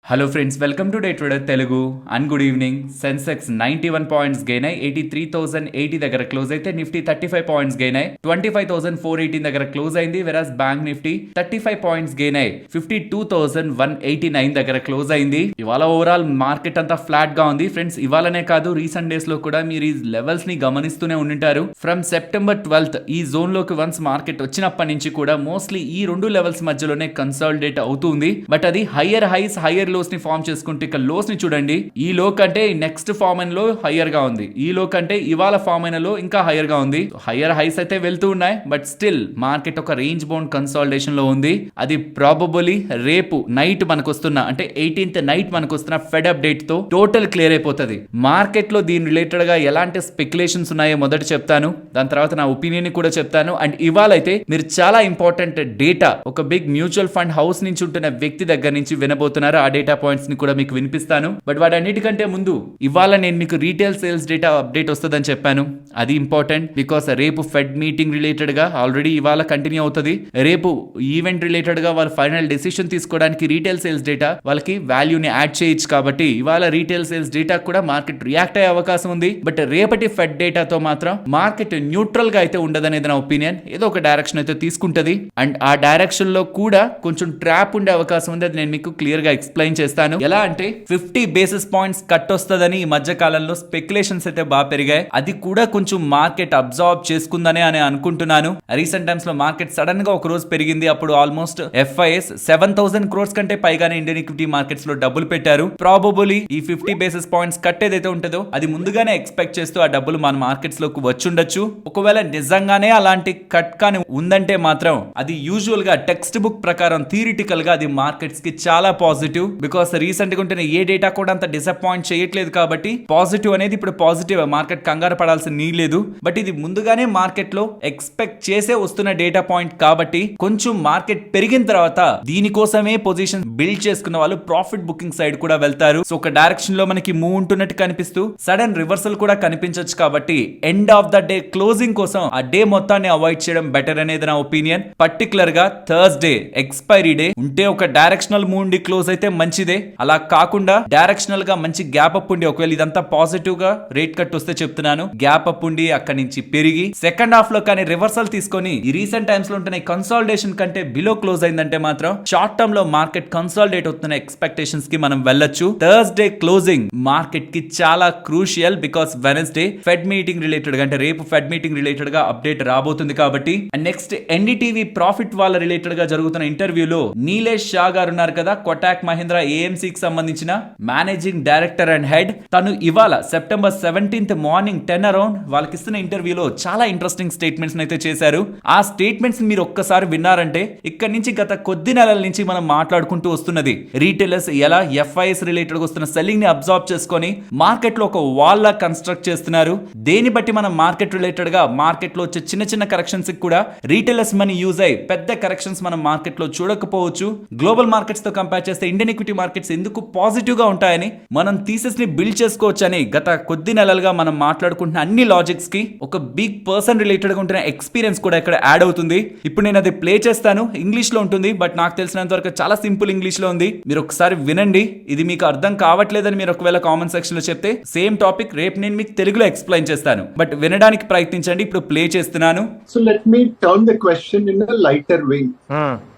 Hello friends, welcome to day trader Telugu and good evening. Sensex 91 points gain అయి 83,080 దగ్గర close అయితే Nifty 35 points gain అయి 25,418 దగ్గర క్లోజ్ అయింది. వెరాస్ బ్యాంక్ నిఫ్టీ 35 పాయింట్స్ గెయిన్ అయి 52,189 దగ్గర క్లోజ్ అయింది. ఇవాళ ఓవరాల్ మార్కెట్ అంతా ఫ్లాట్ గా ఉంది ఫ్రెండ్స్. ఇవాళనే కాదు, రీసెంట్ డేస్ లో కూడా మీరు ఈ లెవెల్స్ ని గమనిస్తూనే ఉండింటారు. ఫ్రమ్ సెప్టెంబర్ 12th ఈ జోన్ లోకి వన్స్ మార్కెట్ వచ్చినప్పటి నుంచి కూడా మోస్ట్లీ ఈ రెండు లెవెల్స్ మధ్యలోనే కన్సాలిడేట్ అవుతుంది. బట్ అది హయ్యర్ హైస్ హయ్యర్ లోస్ ని ఫామ్ చేసుకుంటే ఇక్కడ లోస్ ని చూడండి. ఈ లో కంటే నెక్స్ట్ ఫామ్ అయిన లో హయ్యర్ గా ఉంది. ఈ లో కంటే ఇవాళ ఫామ్ అయిన లో ఇంకా హయ్యర్ గా ఉంది. హయ్యర్ హైస్ అయితే వెళ్తూ ఉన్నాయి, బట్ స్టిల్ మార్కెట్ ఒక రేంజ్ బౌండ్ కన్సాలిడేషన్ లో ఉంది. అది ప్రాబబుల్లీ రేపు నైట్ మనకు వస్తున్న అంటే 18th నైట్ మనకు వస్తున్న ఫెడ్ అప్డేట్ తో టోటల్ క్లియర్ అయిపోతుంది. మార్కెట్ లో దీని రిలేటెడ్ గా ఎలాంటి స్పెక్యులేషన్స్ ఉన్నాయో మొదట చెప్తాను, దాని తర్వాత నా ఒపీనియన్ కూడా చెప్తాను. అండ్ ఇవాళ అయితే మీరు చాలా ఇంపార్టెంట్ డేటా ఒక బిగ్ మ్యూచువల్ ఫండ్ హౌస్ నుంచి ఉంటున్న వ్యక్తి దగ్గర నుంచి వినబోతున్నారు. ఆ డేటా పాయింట్స్ ని కూడా మీకు వినిపిస్తాను. బట్ వాటన్నిటికంటే ముందు ఇవాళ నేను మీకు రీటైల్ సేల్స్ డేటా అప్డేట్ వస్తుందని చెప్పాను. అది ఇంపార్టెంట్ బికాస్ రేపు ఫెడ్ మీటింగ్ రిలేటెడ్ గా ఆల్రెడీ ఇవాళ కంటిన్యూ అవుతుంది. రేపు ఈవెంట్ రిలేటెడ్ గా వాళ్ళ ఫైనల్ డెసిషన్ తీసుకోవడానికి రీటైల్ సేల్స్ డేటా వాళ్ళకి వాల్యూని యాడ్ చేయొచ్చు. కాబట్టి ఇవాళ రీటైల్ సేల్స్ డేటా కూడా మార్కెట్ రియాక్ట్ అయ్యే అవకాశం ఉంది. బట్ రేపటి ఫెడ్ డేటాతో మాత్రం మార్కెట్ న్యూట్రల్ గా అయితే ఉండదనేది నా ఒపీనియన్. ఏదో ఒక డైరెక్షన్ అయితే తీసుకుంటది. అండ్ ఆ డైరెక్షన్ లో కూడా కొంచెం ట్రాప్ ఉండే అవకాశం ఉంది. అది నేను మీకు క్లియర్ గా ఎక్స్ప్లెయిన్ చేస్తాను. ఎలా అంటే 50 బేసిస్ పాయింట్స్ కట్ వస్తుందని ఈ మధ్య కాలంలో స్పెక్యులేషన్స్ అయితే బాగా పెరిగాయి. అది కూడా కొంచెం మార్కెట్ అబ్జార్బ్ చేసుకుందని అని అనుకుంటున్నాను. రీసెంట్ టైమ్స్ లో మార్కెట్ సడన్ గా ఒక రోజు పెరిగింది. అప్పుడు ఆల్మోస్ట్ FIS 7,000 crores కంటే పైగానే ఇండియన్ ఈక్విటీ మార్కెట్స్ లో డబ్బులు పెట్టారు. ప్రాబబుల్లీ ఈ 50 బేసిస్ పాయింట్స్ కట్ ఏదైతే ఉంటుందో అది ముందుగానే ఎక్స్పెక్ట్ చేస్తూ ఆ డబ్బులు మన మార్కెట్స్ లోకి వచ్చుండొచ్చు. ఒకవేళ నిజంగానే అలాంటి కట్ కానీ ఉందంటే మాత్రం అది యూజువల్ గా టెక్స్ట్ బుక్ ప్రకారం థియరిటికల్ గా అది మార్కెట్స్ కి చాలా పాజిటివ్. బికాస్ రీసెంట్ గా ఉంటున్న ఏ డేటా కూడా అంత డిసప్పాయింట్ చేయట్లేదు. కాబట్టి పాజిటివ్ అనేది ఇప్పుడు పాజిటివ్. మార్కెట్ కంగారు పడాల్సిన నీడ్ లేదు. బట్ ఇది ముందుగానే మార్కెట్ లో ఎక్స్పెక్ట్ చేసే వస్తున్న డేటా పాయింట్ కాబట్టి కొంచెం మార్కెట్ పెరిగిన తర్వాత దీనికోసమే పొజిషన్ బిల్డ్ చేసుకున్న వాళ్ళు ప్రాఫిట్ బుకింగ్ సైడ్ కూడా వెళ్తారు. సో ఒక డైరెక్షన్ లో మనకి మూవ్ ఉంటున్నట్టు కనిపిస్తూ సడన్ రివర్సల్ కూడా కనిపించవచ్చు. కాబట్టి end of the day closing కోసం ఆ డే మొత్తాన్ని అవాయిడ్ చేయడం బెటర్ అనేది నా ఒపీనియన్. పర్టికులర్ గా థర్స్డే ఎక్స్పైరీ డే ఉంటే ఒక డైరెక్షనల్ మూవ్ ఉండి క్లోజ్ అయితే మంచిదే. అలా కాకుండా డైరెక్షనల్ గా మంచి గ్యాప్ అప్ ఉండి ఒకవేళ ఇదంతా పాజిటివ్ గా రేట్ కట్ వస్తే చెప్తున్నాను, గ్యాప్ అప్ ఉండి అక్కడి నుంచి పెరిగి సెకండ్ హాఫ్ లో కానీ రివర్సల్ తీసుకొని ఈ రీసెంట్ టైమ్స్ లో ఉంటున్న కన్సాలిడేషన్ కంటే బిలో క్లోజ్ అయిందంటే మాత్రం షార్ట్ టర్మ్ లో మార్కెట్ కన్సాలిడేట్ అవుతున్న ఎక్స్పెక్టేషన్స్ కి మనం వెళ్ళొచ్చు. థర్స్డే క్లోజింగ్ మార్కెట్ కి చాలా crucial because Wednesday fed meeting related గా అంటే రేపు ఫెడ్ మీటింగ్ రిలేటెడ్ గా అప్డేట్ రాబోతుంది. కాబట్టి నెక్స్ట్ ఎన్డీటీవీ ప్రాఫిట్ వాళ్ళ రిలేటెడ్ గా జరుగుతున్న ఇంటర్వ్యూలో నీలేష్ షా గారు ఉన్నారు కదా, కొటాక్ మహీంద్రా AMC కి సంబంధించిన మేనేజింగ్ డైరెక్టర్ అండ్ హెడ్. తను ఇవాళ సెప్టెంబర్ 17th మార్నింగ్ 10 అరౌండ్ వాళ్ళకి ఇస్తున్న ఇంటర్వ్యూలో చాలా ఇంట్రెస్టింగ్ స్టేట్మెంట్స్ అయితే చేశారు. ఆ స్టేట్మెంట్స్ మీరు ఒక్కసారి విన్నారంటే ఇక్కడ నుంచి గత కొద్ది నెలల నుంచి మనం మాట్లాడుకుంటూ వస్తున్నది రీటైలర్స్ ఎలా FIS రిలేటెడ్ వస్తున్న సెల్లింగ్ ని అబ్జార్బ్ చేసుకొని మార్కెట్ లో ఒక వాల్ లా కన్స్ట్రక్ట్ చేస్తున్నారు. దేని బట్టి మనం మార్కెట్ రిలేటెడ్ గా మార్కెట్ లో వచ్చే చిన్న చిన్న కరెక్షన్స్ కూడా రీటైలర్స్ మనీ యూజ్ అయ్యి పెద్ద కరెక్షన్స్ మనం మార్కెట్ లో చూడకపోవచ్చు. గ్లోబల్ మార్కెట్స్ తో కంపేర్ చేస్తే ఇండియన్ ఈక్విటీ మార్కెట్స్ ఎందుకు పాజిటివ్ గా ఉంటాయని మనం థీసిస్ ని బిల్డ్ చేసుకోవచ్చు అని గత కొద్ది నెలలుగా మనం మాట్లాడుకుంటున్న అన్ని లాజిక్స్ కి ఒక బిగ్ పర్సన్ రిలేటెడ్ గా ఉంటున్న ఎక్స్పీరియన్స్ కూడా ఇక్కడ యాడ్ అవుతుంది. ఇప్పుడు నేను అది ప్లే చేస్తాను. ఇంగ్లీష్ లో ఉంటుంది, బట్ నాకు తెలిసినంత వరకు చాలా సింపుల్ ఇంగ్లీష్ లో ఉంది. మీరు ఒకసారి వినండి. ఇది మీకు అర్థం కావట్లేదని మీరు ఒకవేళ కామెంట్ సెక్షన్ లో చెప్తే సేమ్ టాపిక్ రేపు నేను మీకు తెలుగులో ఎక్స్ప్లెయిన్ చేస్తాను. బట్ వినడానికి ప్రయత్నించండి. ఇప్పుడు ప్లే చేస్తున్నాను. So let me turn the question in a lighter way.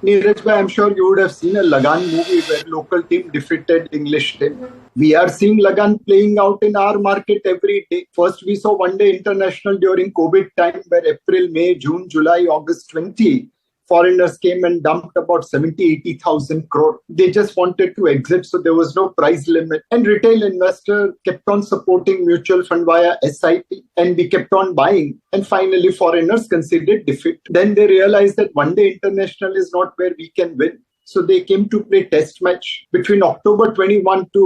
Neeraj bhai, I'm sure you would have seen a Lagan movie where local team defeated English team. We are seeing Lagan playing out in our market every day. First we saw one day international during COVID time where April, May, June, July, August 20 foreigners came and dumped about 70,000-80,000 crore. They just wanted to exit, so there was no price limit. And retail investor kept on supporting mutual fund via SIP, and we kept on buying. And finally, foreigners considered defeat. Then they realized that one day international is not where we can win. So they came to play test match. Between October 21 to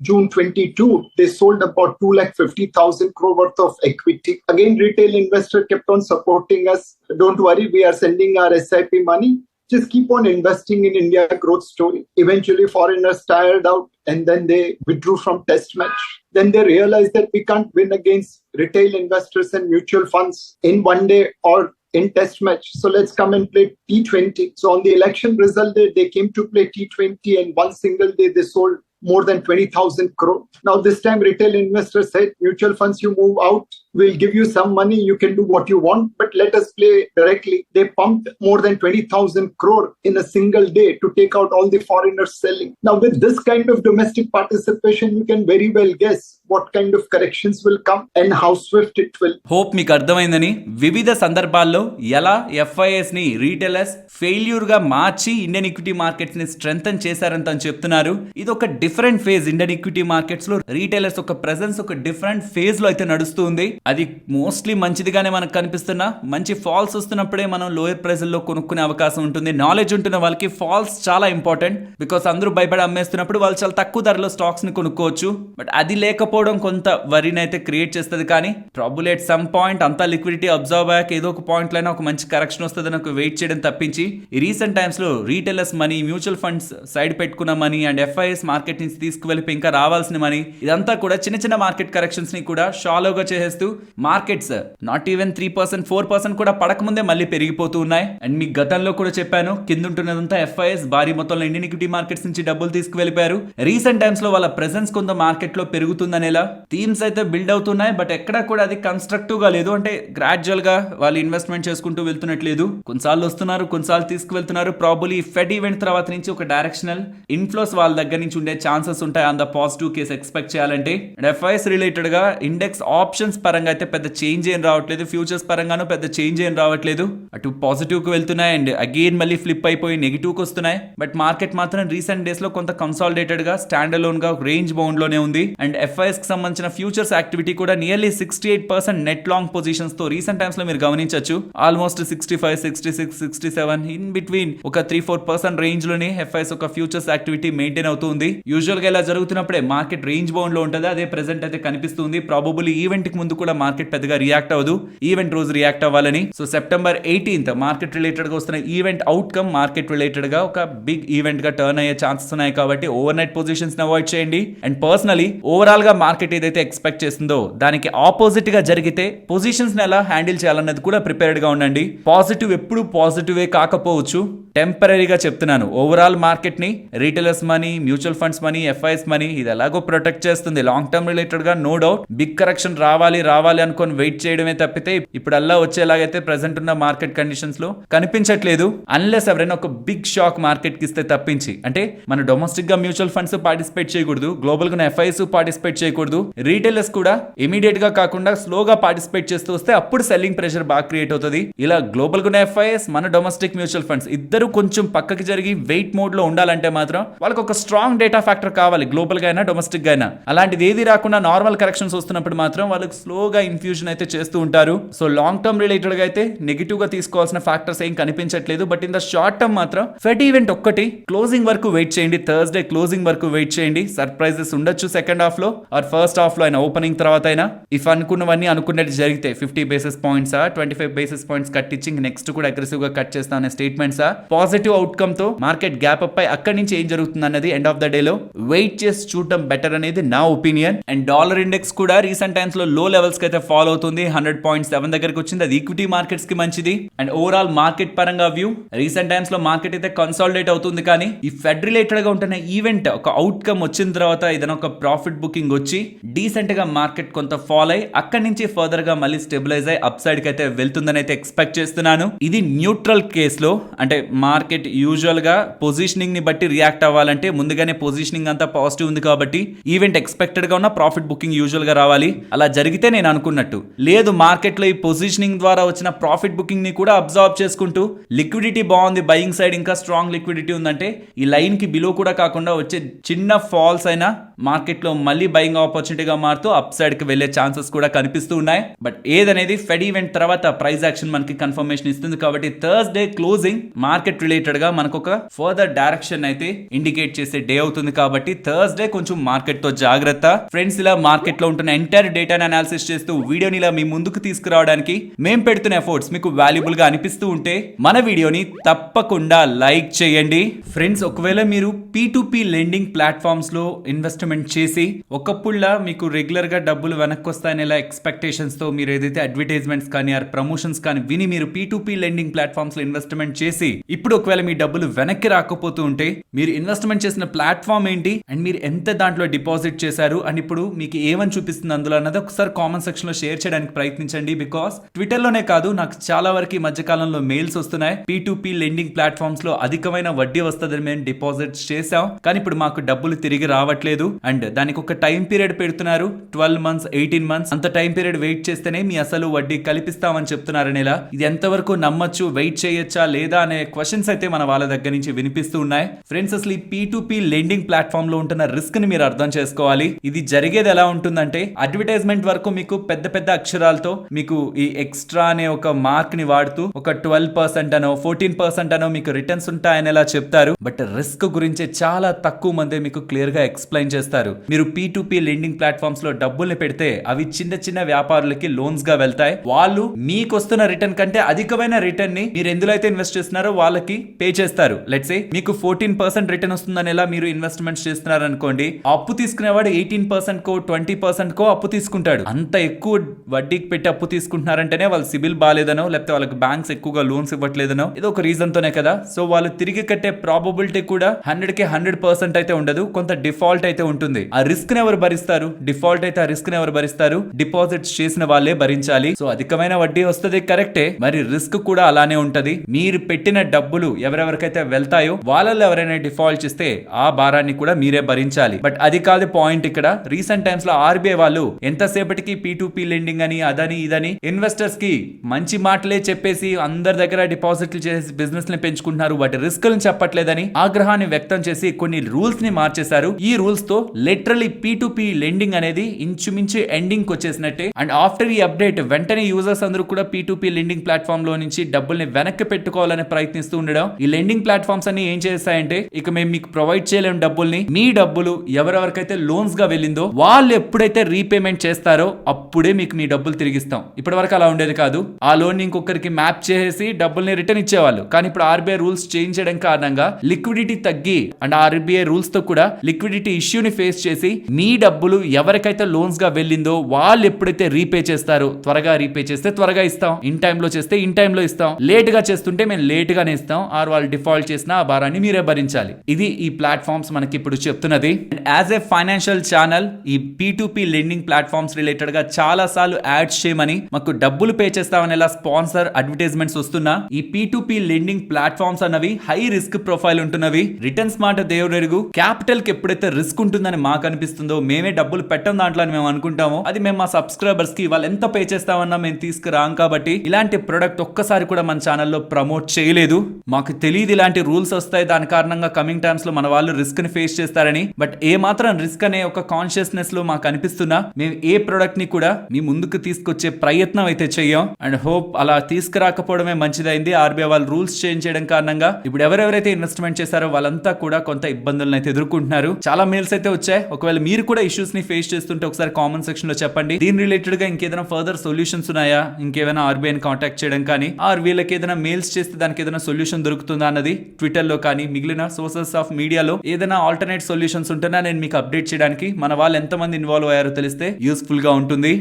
June 22, they sold about 250,000 crore worth of equity. Again, retail investor kept on supporting us. Don't worry, we are sending our SIP money. Just keep on investing in India growth story. Eventually, foreigners tired out and then they withdrew from test match. Then they realized that we can't win against retail investors and mutual funds in one day or in test match. So let's come and play T20. So on the election result day, they came to play T20 and one single day they sold more than 20,000 crore. Now this time retail investors said, mutual funds, you move out, we'll give you some money, you can do what you want, but let us play directly. They pumped more than 20,000 crore in a single day to take out all the foreigners selling. Now with this kind of domestic participation, you can very well guess what kind of corrections will come and how swift it will. Hope మీకు అర్థమైందని. వివిధ సందర్భాల్లో ఎలా FIs ని retailers failure గా మార్చి Indian equity markets ని strengthen చేశారంత అని చెప్తున్నారు. ఇది ఒక different phase Indian equity markets లో రీటైలర్స్ ఒక ప్రెసెన్స్ ఒక డిఫరెంట్ ఫేజ్ లో అయితే నడుస్తుంది. అది మోస్ట్లీ మంచిదిగానే మనకు కనిపిస్తున్నా, మంచి ఫాల్స్ వస్తున్నప్పుడే మనం లోయర్ ప్రైస్ లో కొనుక్కునే అవకాశం ఉంటుంది. నాలెడ్జ్ ఉంటున్న వాళ్ళకి ఫాల్స్ చాలా ఇంపార్టెంట్, బికాస్ అందరూ భయపడి అమ్మేస్తున్నప్పుడు వాళ్ళు చాలా తక్కువ ధరలో స్టాక్స్ ని కొనుక్కోవచ్చు. బట్ అది లేకపోవడం కొంత వరిని అయితే క్రియేట్ చేస్తుంది. కానీ ప్రాబుల్ ఎట్ సమ్ పాయింట్ అంతా లిక్విడిటీ అబ్జర్వ్ అయ్యాక ఏదో ఒక పాయింట్ లో ఒక మంచి కరెక్షన్ వస్తుందని ఒక వెయిట్ చేయడం తప్పించి ఈ రీసెంట్ టైమ్స్ లో retailers money, mutual funds side పెట్టుకున్న మనీ అండ్ ఎఫ్ఐఎస్ మార్కెట్ నుంచి తీసుకువెళ్ళి ఇంకా రావాల్సిన మనీ, ఇదంతా కూడా చిన్న చిన్న మార్కెట్ కరెక్షన్స్ ని కూడా షాలోగా చేసేస్తూ మార్కెట్స్ నాట్ ఈవెన్ 3%, 4% కూడా పడకముందే మళ్ళీ పెరిగిపోతూ ఉన్నాయి. అండ్ మీకు గతంలో కూడా చెప్పాను, కింద ఉంటున్నదంతా ఎఫ్ఐఎస్ భారీ మొత్తంలో ఇండియన్ ఈక్విటీ మార్కెట్స్ నుంచి డబ్బులు తీసుకువెళ్ళిపోయారు. రీసెంట్ టైమ్స్ లో వాళ్ళ ప్రెసెన్స్ కొంత మార్కెట్ లో పెరుగుతుందనేలా థీమ్స్ అయితే బిల్డ్ అవుతున్నాయి. బట్ ఎక్కడా కూడా అది కన్స్ట్రక్టివ్ గా లేదు, అంటే గ్రాడ్యువల్ గా వాళ్ళు ఇన్వెస్ట్మెంట్ చేసుకుంటూ వెళ్తున్నట్లేదు. కొన్నిసార్లు వస్తున్నారు, కొన్నిసార్లు తీసుకువెళ్తున్నారు. ప్రాబులీ ఫెడ్ ఈవెంట్ తర్వాత నుంచి ఒక డైరెక్షనల్ ఇన్ఫ్లోస్ వాళ్ళ దగ్గర నుంచి ఉండే ఛాన్సెస్ ఉంటాయి on the positive case expect చేయాలంటే. అండ్ ఎఫ్ఐఎస్ రిలేటెడ్ గా ఇండెక్స్ ఆప్షన్స్ పరంగా అయితే పెద్ద చేంజ్ ఏం రావట్లేదు, ఫ్యూచర్స్ పరంగానూ పెద్ద చేంజ్ ఏం రావట్లేదు. అటు పాజిటివ్ కు వెళ్తున్నాయి అండ్ అగైన్ మళ్ళీ ఫ్లిప్ అయిపోయి నెగిటివ్ కు వస్తున్నాయి. బట్ మార్కెట్ మాత్రం రీసెంట్ డేస్ లో కొంత కన్సాలిడేటెడ్ గా స్టాండ్ అలోన్ గా రేంజ్ బౌండ్ లోనే ఉంది. అండ్ ఎఫ్ఐఎస్ కి సంబంధించిన ఫ్యూచర్స్ యాక్టివిటీ కూడా నియర్లీ 68% నెట్ లాంగ్ పొజిషన్స్ తో రీసెంట్ టైమ్స్ లో మీరు గమనించవచ్చు. ఆల్మోస్ట్ 65, 66, 67 ఇన్ బిట్వీన్ ఒక 3-4% రేంజ్ లోనే ఎఫ్ఐఎస్ ఒక ఫ్యూచర్స్ యాక్టివిటీ మెయింటైన్ అవుతుంది. యూజువల్ గా ఇలా జరుగుతున్నప్పుడే మార్కెట్ రేంజ్ బౌండ్ లో ఉంటుంది. అదే ప్రెసెంట్ అయితే కనిపిస్తుంది. ప్రాబబుల్లీ ఈవెంట్ కి ముందు కూడా మార్కెట్ పెద్దగా రియాక్ట్ అవ్వదు, ఈవెంట్ రోజు రియాక్ట్ అవ్వాలని. So September 18th market related గా వస్తున్న ఈవెంట్ అవుట్కమ్ మార్కెట్ రిలేటెడ్ గా ఒక బిగ్ ఈవెంట్ గా టర్న్ అయ్యే ఛాన్సెస్ ఉన్నాయి. కాబట్టి ఓవర్ నైట్ పొజిషన్స్ ని అవాయిడ్ చేయండి. అండ్ పర్సనలీ ఓవరాల్ గా మార్కెట్ ఏదైతే ఎక్స్పెక్ట్ చేస్తుందో దానికి ఆపోజిట్ గా జరిగితే పొజిషన్స్ ని ఎలా హ్యాండిల్ చేయాలన్నది కూడా ప్రిపేర్డ్ గా ఉండండి. పాజిటివ్ ఎప్పుడు పాజిటివే కాకపోవచ్చు, టెంపరీగా చెప్తున్నాను. ఓవరాల్ మార్కెట్ ని retailers money, mutual funds money, FIs money ఇది ఎలాగో ప్రొటెక్ట్ చేస్తుంది. లాంగ్ టర్మ్ రిలేటెడ్ గా నో డౌట్ బిగ్ కరెక్షన్ రావాలి అనుకొని వెయిట్ చేయడమే తప్పితే ఇప్పుడు అలా వచ్చేలాగైతే ప్రెసెంట్ ఉన్న మార్కెట్ కండిషన్స్ లో కనిపించట్లేదు. అన్లెస్ ఎవరైనా ఒక బిగ్ షాక్ మార్కెట్ కి ఇస్తే తప్పించి, అంటే మన డొమెస్టిక్ గా మ్యూచువల్ ఫండ్స్ పార్టిసిపేట్ చేయకూడదు, గ్లోబల్ గా ఎఫ్ఐఎస్ పార్టిసిపేట్ చేయకూడదు, రీటైలర్స్ కూడా ఇమీడియట్ గా కాకుండా స్లోగా పార్టిసిపేట్ చేస్తూ వస్తే అప్పుడు సెల్లింగ్ ప్రెషర్ బాగా క్రియేట్ అవుతుంది. ఇలా గ్లోబల్ గా ఎఫ్ఐఎస్, మన డొమెస్టిక్ మ్యూచువల్ ఫండ్స్ ఇద్దరు కొంచెం పక్కకి జరిగి వెయిట్ మోడ్ లో ఉండాలంటే మాత్రం వాళ్ళకి ఒక స్ట్రాంగ్ డేటా ఫ్యాక్టర్ కావాలి, గ్లోబల్ గా అయినా డొమెస్టిక్ గా అయినా. అలాంటిది ఏది రాకుండా నార్మల్ కరెక్షన్స్ వస్తున్నప్పుడు మాత్రం వాళ్ళకి స్లోగా ఇన్ఫ్యూజన్ అయితే చేస్తూ ఉంటారు. సో లాంగ్ టర్మ్ రిలేటెడ్ గా అయితే నెగిటివ్ గా తీసుకోవాల్సిన ఫ్యాక్టర్స్ ఏం కనిపించట్లేదు. But in the short term మాత్రం ఫెడ్ ఈవెంట్ ఒక్కటి క్లోజింగ్ వరకు వెయిట్ చేయండి, థర్స్డే క్లోజింగ్ వరకు వెయిట్ చేయండి. సర్ప్రైజెస్ ఉండొచ్చు సెకండ్ హాఫ్ లో ఆర్ ఫస్ట్ హాఫ్ లో అయినా, ఓపెనింగ్ తర్వాత అయినా. ఇఫ్ అనుకున్నవన్నీ అనుకున్నట్టు జరిగితే 50 basis points 25 basis points cut ఇచ్చి నెక్స్ట్ కూడా అగ్రెసివ్ గా కట్ చేస్తా అనే స్టేట్మెంట్స్ పాజిటివ్ అవుట్కమ్ తో మార్కెట్ గ్యాప్ అప్ అయి అక్కడి నుంచి ఏం జరుగుతుంది అన్నది ఎండ్ ఆఫ్ ద డే లో వెయిట్ చేసి చూడటం బెటర్ అనేది నా ఒపీనియన్. అండ్ డాలర్ ఇండెక్స్ కూడా రీసెంట్ టైమ్స్ లో లో లెవెల్స్ కి అయితే ఫాలో అవుతుంది. 100.7 దగ్గరికి వచ్చింది. అది ఈక్విటీ మార్కెట్స్ కి మంచిది. అండ్ ఓవరాల్ మార్కెట్ పరంగా వ్యూ రీసెంట్ టైమ్స్ లో మార్కెట్ అయితే కన్సాలిడేట్ అవుతుంది. కానీ ఈ ఫెడ్ రిలేటెడ్ గా ఉంటున్న ఈవెంట్ ఒక అవుట్కమ్ వచ్చిన తర్వాత ఏదైనా ఒక ప్రాఫిట్ బుకింగ్ వచ్చి డీసెంట్ గా మార్కెట్ కొంత ఫాల్ అయి అక్కడి నుంచి ఫర్దర్ గా మళ్ళీ స్టెబిలైజ్ అయి అప్ సైడ్ కి అయితే వెళ్తుందని అయితే ఎక్స్పెక్ట్ చేస్తున్నాను. ఇది న్యూట్రల్ కేస్ లో, అంటే మార్కెట్ యూజువల్ గా పొజిషనింగ్ ని బట్టి రియాక్ట్ అవ్వాలంటే ముందుగానే పొజిషనింగ్ అంతా పాజిటివ్ ఉంది కాబట్టి ఈవెంట్ ఎక్స్పెక్టెడ్ గా ఉన్న ప్రాఫిట్ బుకింగ్ యూజువల్ గా రావాలి. అలా జరిగితే నేను అనుకున్నట్టు లేదు, మార్కెట్ లో ఈ పొజిషనింగ్ ద్వారా వచ్చిన ప్రాఫిట్ బుకింగ్ ని కూడా అబ్జర్వ్ చేసుకుంటూ లిక్విడిటీ బాగుంది, బయింగ్ సైడ్ ఇంకా స్ట్రాంగ్ లిక్విడిటీ ఉందంటే ఈ లైన్ కి బిలో కూడా కాకుండా వచ్చే చిన్న ఫాల్స్ అయినా మార్కెట్ లో మళ్ళీ బయింగ్ ఆపర్చునిటీగా మారుతూ అప్ సైడ్ కి వెళ్లే ఛాన్సెస్ కూడా కనిపిస్తూ ఉన్నాయి. బట్ ఏదనేది ఫెడ్ ఈవెంట్ తర్వాత ప్రైస్ యాక్షన్ మనకి కన్ఫర్మేషన్ ఇస్తుంది. కాబట్టి థర్స్డే క్లోజింగ్ మార్కెట్ రిలేటెడ్ గా మనకు ఒక ఫర్దర్ డైరెక్షన్ అయితే ఇండికేట్ చేసే డే అవుతుంది. కాబట్టి థర్స్డే కొంచెం మార్కెట్ తో జాగ్రత్త ఫ్రెండ్స్. ఇలా మార్కెట్ లో ఉంటున్న ఎంటైర్ డేటాని అనాలిసిస్ చేస్తూ వీడియోని ఇలా మీ ముందుకు తీసుకురావడానికి మేం పెడుతున్న ఎఫర్ట్స్ మీకు వాల్యుబుల్ గా అనిపిస్తూ ఉంటే మన వీడియోని తప్పకుండా లైక్ చేయండి. ఫ్రెండ్స్, ఒకవేళ మీరు P2P లెండింగ్ ప్లాట్ఫామ్స్ లో ఇన్వెస్ట్మెంట్ చేసి ఒకప్పుడులా మీకు రెగ్యులర్ గా డబ్బులు వెనక్కి వస్తాయని ఇలా ఎక్స్పెక్టేషన్స్ తో మీరు ఏదైతే అడ్వర్టైజ్మెంట్స్ కానీ ఆర్ ప్రమోషన్స్ కానీ విని మీరు P2P లెండింగ్ ప్లాట్ఫామ్స్ లో ఇన్వెస్ట్మెంట్ చేసి ఇప్పుడు ఒకవేళ మీ డబ్బులు వెనక్కి రాకపోతూ ఉంటే మీరు ఇన్వెస్ట్మెంట్ చేసిన ప్లాట్ఫామ్ ఏంటి అండ్ మీరు ఎంత దాంట్లో డిపాజిట్ చేశారు అండ్ ఇప్పుడు మీకు ఏమని చూపిస్తుంది అందులో అన్నది ఒకసారి కామెంట్ సెక్షన్ లో షేర్ చేయడానికి ప్రయత్నించండి. బికాస్ ట్విట్టర్ లోనే కాదు, నాకు చాలా వరకు ఈ మధ్య కాలంలో మెయిల్స్ వస్తున్నాయి. P2P లెండింగ్ ప్లాట్ఫామ్స్ లో అధికమైన వడ్డీ వస్తుందని మేము డిపాజిట్స్ చేసాం, కానీ ఇప్పుడు మాకు డబ్బులు తిరిగి రావట్లేదు అండ్ దానికి ఒక టైం పీరియడ్ పెడుతున్నారు, 12 months 18 months. అంత టైం పీరియడ్ వెయిట్ చేస్తేనే మీ అసలు వడ్డీ కల్పిస్తామని చెప్తున్నారని ఇలా ఇది ఎంతవరకు నమ్మొచ్చు, వెయిట్ చేయొచ్చా లేదా అనే క్వశ్చన్స్ అయితే మన వాళ్ళ దగ్గర నుంచి వినిపిస్తూ ఉన్నాయి. ఫ్రెండ్స్, అసలు ఈ P2P లెండింగ్ ప్లాట్ఫామ్ లో ఉంటున్న రిస్క్ ని మీరు అర్థం చేసుకోవాలి. ఇది జరిగేది ఎలా ఉంటుందంటే అడ్వర్టైజ్మెంట్ వరకు మీకు పెద్ద పెద్ద అక్షరాలతో మీకు ఈ ఎక్స్ట్రా అనే ఒక మార్క్ ని వాడుతూ ఒక 12% అనో 14% అనో మీకు రిటర్న్స్ ఉంటాయని ఎలా చెప్తారు. బట్ రిస్క్ గురించి చాలా తక్కువ మంది మీకు క్లియర్ గా ఎక్స్ప్లెయిన్ చేస్తారు. మీరు P2P లెండింగ్ ప్లాట్ఫామ్స్ లో డబ్బుల్ని పెడితే అవి చిన్న చిన్న వ్యాపారులకి లోన్స్ గా వెళ్తాయి. వాళ్ళు మీకు వస్తున్న రిటర్న్ కంటే అధికమైన రిటర్న్ ని మీరు ఎందులో అయితే ఇన్వెస్ట్ చేస్తున్నారో వాళ్ళకి పే చేస్తారు. లెట్స్ సే మీకు 14% రిటర్న్ వస్తుందని ఎలా మీరు ఇన్వెస్ట్మెంట్ చేస్తున్నారు అనుకోండి, అప్పు తీసుకునేవాడు 18% కో 20% కో అప్పు తీసుకుంటాడు. అంత ఎక్కువ వడ్డీకి పెట్టి అప్పు తీసుకుంటున్నారంటేనే వాళ్ళ సిబిల్ బాలేదనో లేకపోతే వాళ్ళకి బ్యాంక్స్ ఎక్కువగా లోన్స్ ఇవ్వట్లేదనో ఏదో ఒక రీజన్ తోనే కదా. సో వాళ్ళు తిరిగి కట్టే ప్రాబబిలిటీ కూడా 100కి 100% అయితే ఉండదు, కొంత డిఫాల్ట్ అయితే ఉంటుంది. ఆ రిస్క్ ని ఎవరు భరిస్తారు? డిఫాల్ట్ అయితే ఆ రిస్క్ ని ఎవరు భరిస్తారు? డిపాజిట్స్ చేసిన వాళ్ళే భరించాలి. సో అధికమైన వడ్డీ వస్తుంది కరెక్టే, మరి రిస్క్ కూడా అలానే ఉంటది. మీరు పెట్టిన డబ్బులు ఎవరెవరికైతే వెళ్తాయో వాళ్ళలో ఎవరైనా డిఫాల్ట్ చేస్తే ఆ భారాన్ని కూడా మీరే భరించాలి. బట్ అది కాదు పాయింట్ ఇక్కడ. రీసెంట్ టైమ్స్ లో RBI వాళ్ళు ఎంతసేపటికి P2P లెండింగ్ అని అదని ఇదని ఇన్వెస్టర్స్ కి మంచి మాటలే చెప్పేసి అందరి దగ్గర డిపాజిట్లు చేసి బిజినెస్ ని పెంచుకుంటున్నారు, వాటి రిస్క్ ని చెప్పట్లేదని ఆగ్రహాన్ని వ్యక్తం చేసి కొన్ని రూల్స్ ని మార్చేశారు. ఈ రూల్స్ తో లిటరలీ P2P లెండింగ్ అనేది ఇంచుమించు ఎండింగ్ వచ్చేసినట్టే. అండ్ ఆఫ్టర్ ఈ అప్డేట్ వెంటనే యూజర్స్ అందరూ కూడా P2P లెండింగ్ ప్లాట్ఫామ్ లో నుంచి డబ్బుల్ని వెనక్కి పెట్టుకోవాలని ప్రయత్నిస్తూ ఉండడం. ఈ లెండింగ్ ప్లాట్ఫామ్స్ అన్ని ఏం చేస్తాయంటే ఇక మేము మీకు ప్రొవైడ్ చేయలేము డబ్బుల్ని, మీ డబ్బులు ఎవరెవరికైతే లోన్స్ గా వెళ్ళిందో వాళ్ళు ఎప్పుడైతే రీపేమెంట్ చేస్తారో అప్పుడే మీకు మీ డబ్బులు తిరిగిస్తాం. ఇప్పటి వరకు అలా ఉండేది కాదు. ఆ లోన్ ఇంకొకరికి మ్యాప్ చేసి డబ్బుల్ని రిటర్న్ ఇచ్చేవాళ్ళు. కానీ ఇప్పుడు RBI రూల్స్ చేంజ్ చేయడం కారణంగా లిక్విడిటీ తగ్గి అండ్ RBI రూల్స్ తో కూడా లిక్విడిటీ ఇష్యూని ఫేస్ చేసి మీ డబ్బులు ఎవరికైతే లోన్స్ గా వెళ్ళిందో వాళ్ళు ఎప్పుడైతే రీపే చేస్తారో, త్వరగా రీపే చేస్తే త్వరగా ఇస్తాం, ఇన్ టైమ్ లో చేస్తే ఇన్ టైమ్ లో ఇస్తాం, లేట్ గా చేస్తుంటే మేము లేట్ గానే ఇస్తాం, ఆర్ వాళ్ళు డిఫాల్ట్ చేసిన ఆ భారాన్ని మీరే భరించాలి. ఇది ఈ ప్లాట్ఫామ్స్ మనకి ఇప్పుడు చెప్తున్నది. యాజ్ ఏ ఫైనాన్షియల్ ఛానల్ ఈ P2P లెండింగ్ ప్లాట్ఫామ్స్ రిలేటెడ్ గా చాలా సార్లు యాడ్స్ చేయమని మాకు డబ్బులు పే చేస్తామని ఇలా స్పాన్సర్ అడ్వర్టైజ్మెంట్స్ వస్తున్నా ఈ P2P లెండింగ్ ప్లాట్ఫామ్స్ అన్నవి హై రిస్క్ ప్రొఫైల్ ఉంటున్నవి. రిటర్న్స్ మాట దేవుడెరుగు. క్యాపిటల్ కి ఎప్పుడైతే రిస్క్ ఉంటుందని మాకు అనిపిస్తుందో, మేమే డబ్బులు పెట్టం దాంట్లో అని మేము అనుకుంటామో, అది మేము మా సబ్స్క్రైబర్స్ కి వాళ్ళు ఎంత పే చేస్తామన్నా మేము తీసుకురాం. కాబట్టి ఇలాంటి ప్రొడక్ట్ ఒక్కసారి కూడా మన ఛానల్లో ప్రమోట్ చేయలేదు. మాకు తెలియదు ఇలాంటి రూల్స్ వస్తాయి, దాని కారణంగా కమింగ్ టైమ్స్ లో మన వాళ్ళు రిస్క్ ని ఫేస్ చేస్తారని. బట్ ఏ మాత్రం రిస్క్ అనే ఒక కాన్షియస్నెస్ లో మాకు అనిపిస్తున్నా మేము ఏ ప్రొడక్ట్ ని కూడా మీ ముందుకు తీసుకొచ్చే ప్రయత్నం అయితే చెయ్యం. అండ్ హోప్ అలా తీసుకురాకపోవడమే మంచిదైంది. RBI వాళ్ళు రూల్స్ చేంజ్ చేయడం కారణంగా ఇప్పుడు ఎవరెవరైతే ఇన్వెస్ట్మెంట్ చేశారో వాళ్ళంతా కూడా కొంత ఇబ్బందులను అయితే ఎదుర్కొంటున్నారు. చాలా మెయిల్స్ అయితే వచ్చాయి. ఒకవేళ మీరు కూడా ఇష్యూస్ ని ఫేస్ చేస్తుంటే ఒకసారి కామెంట్ సెక్షన్ లో చెప్పండి. దీని రిలేటెడ్ గా ఇంకేదైనా ఫర్దర్ సొల్యూషన్స్ ఉన్నాయా, ఇంకేమైనా RBI ని కాంటాక్ట్ చేయడం కానీ ఆర్ వీళ్ళకి ఏదైనా మెయిల్స్ చేస్తే దానికి ఏదైనా సొల్యూషన్ దొరుకుతుందా అన్నది ట్విట్టర్ లో కానీ మిగిలిన సోర్సెస్ ఆఫ్ మీడియాలో ఏదైనా ఆల్టర్నేట్ సొల్యూషన్స్ ఉంటున్నా నేను మీకు అప్డేట్ చేయడానికి మన వాళ్ళు ఎంతమంది ఇన్వాల్వ్ అయ్యారో తెలిస్తే యూస్ఫుల్ గా ఉంటుంది.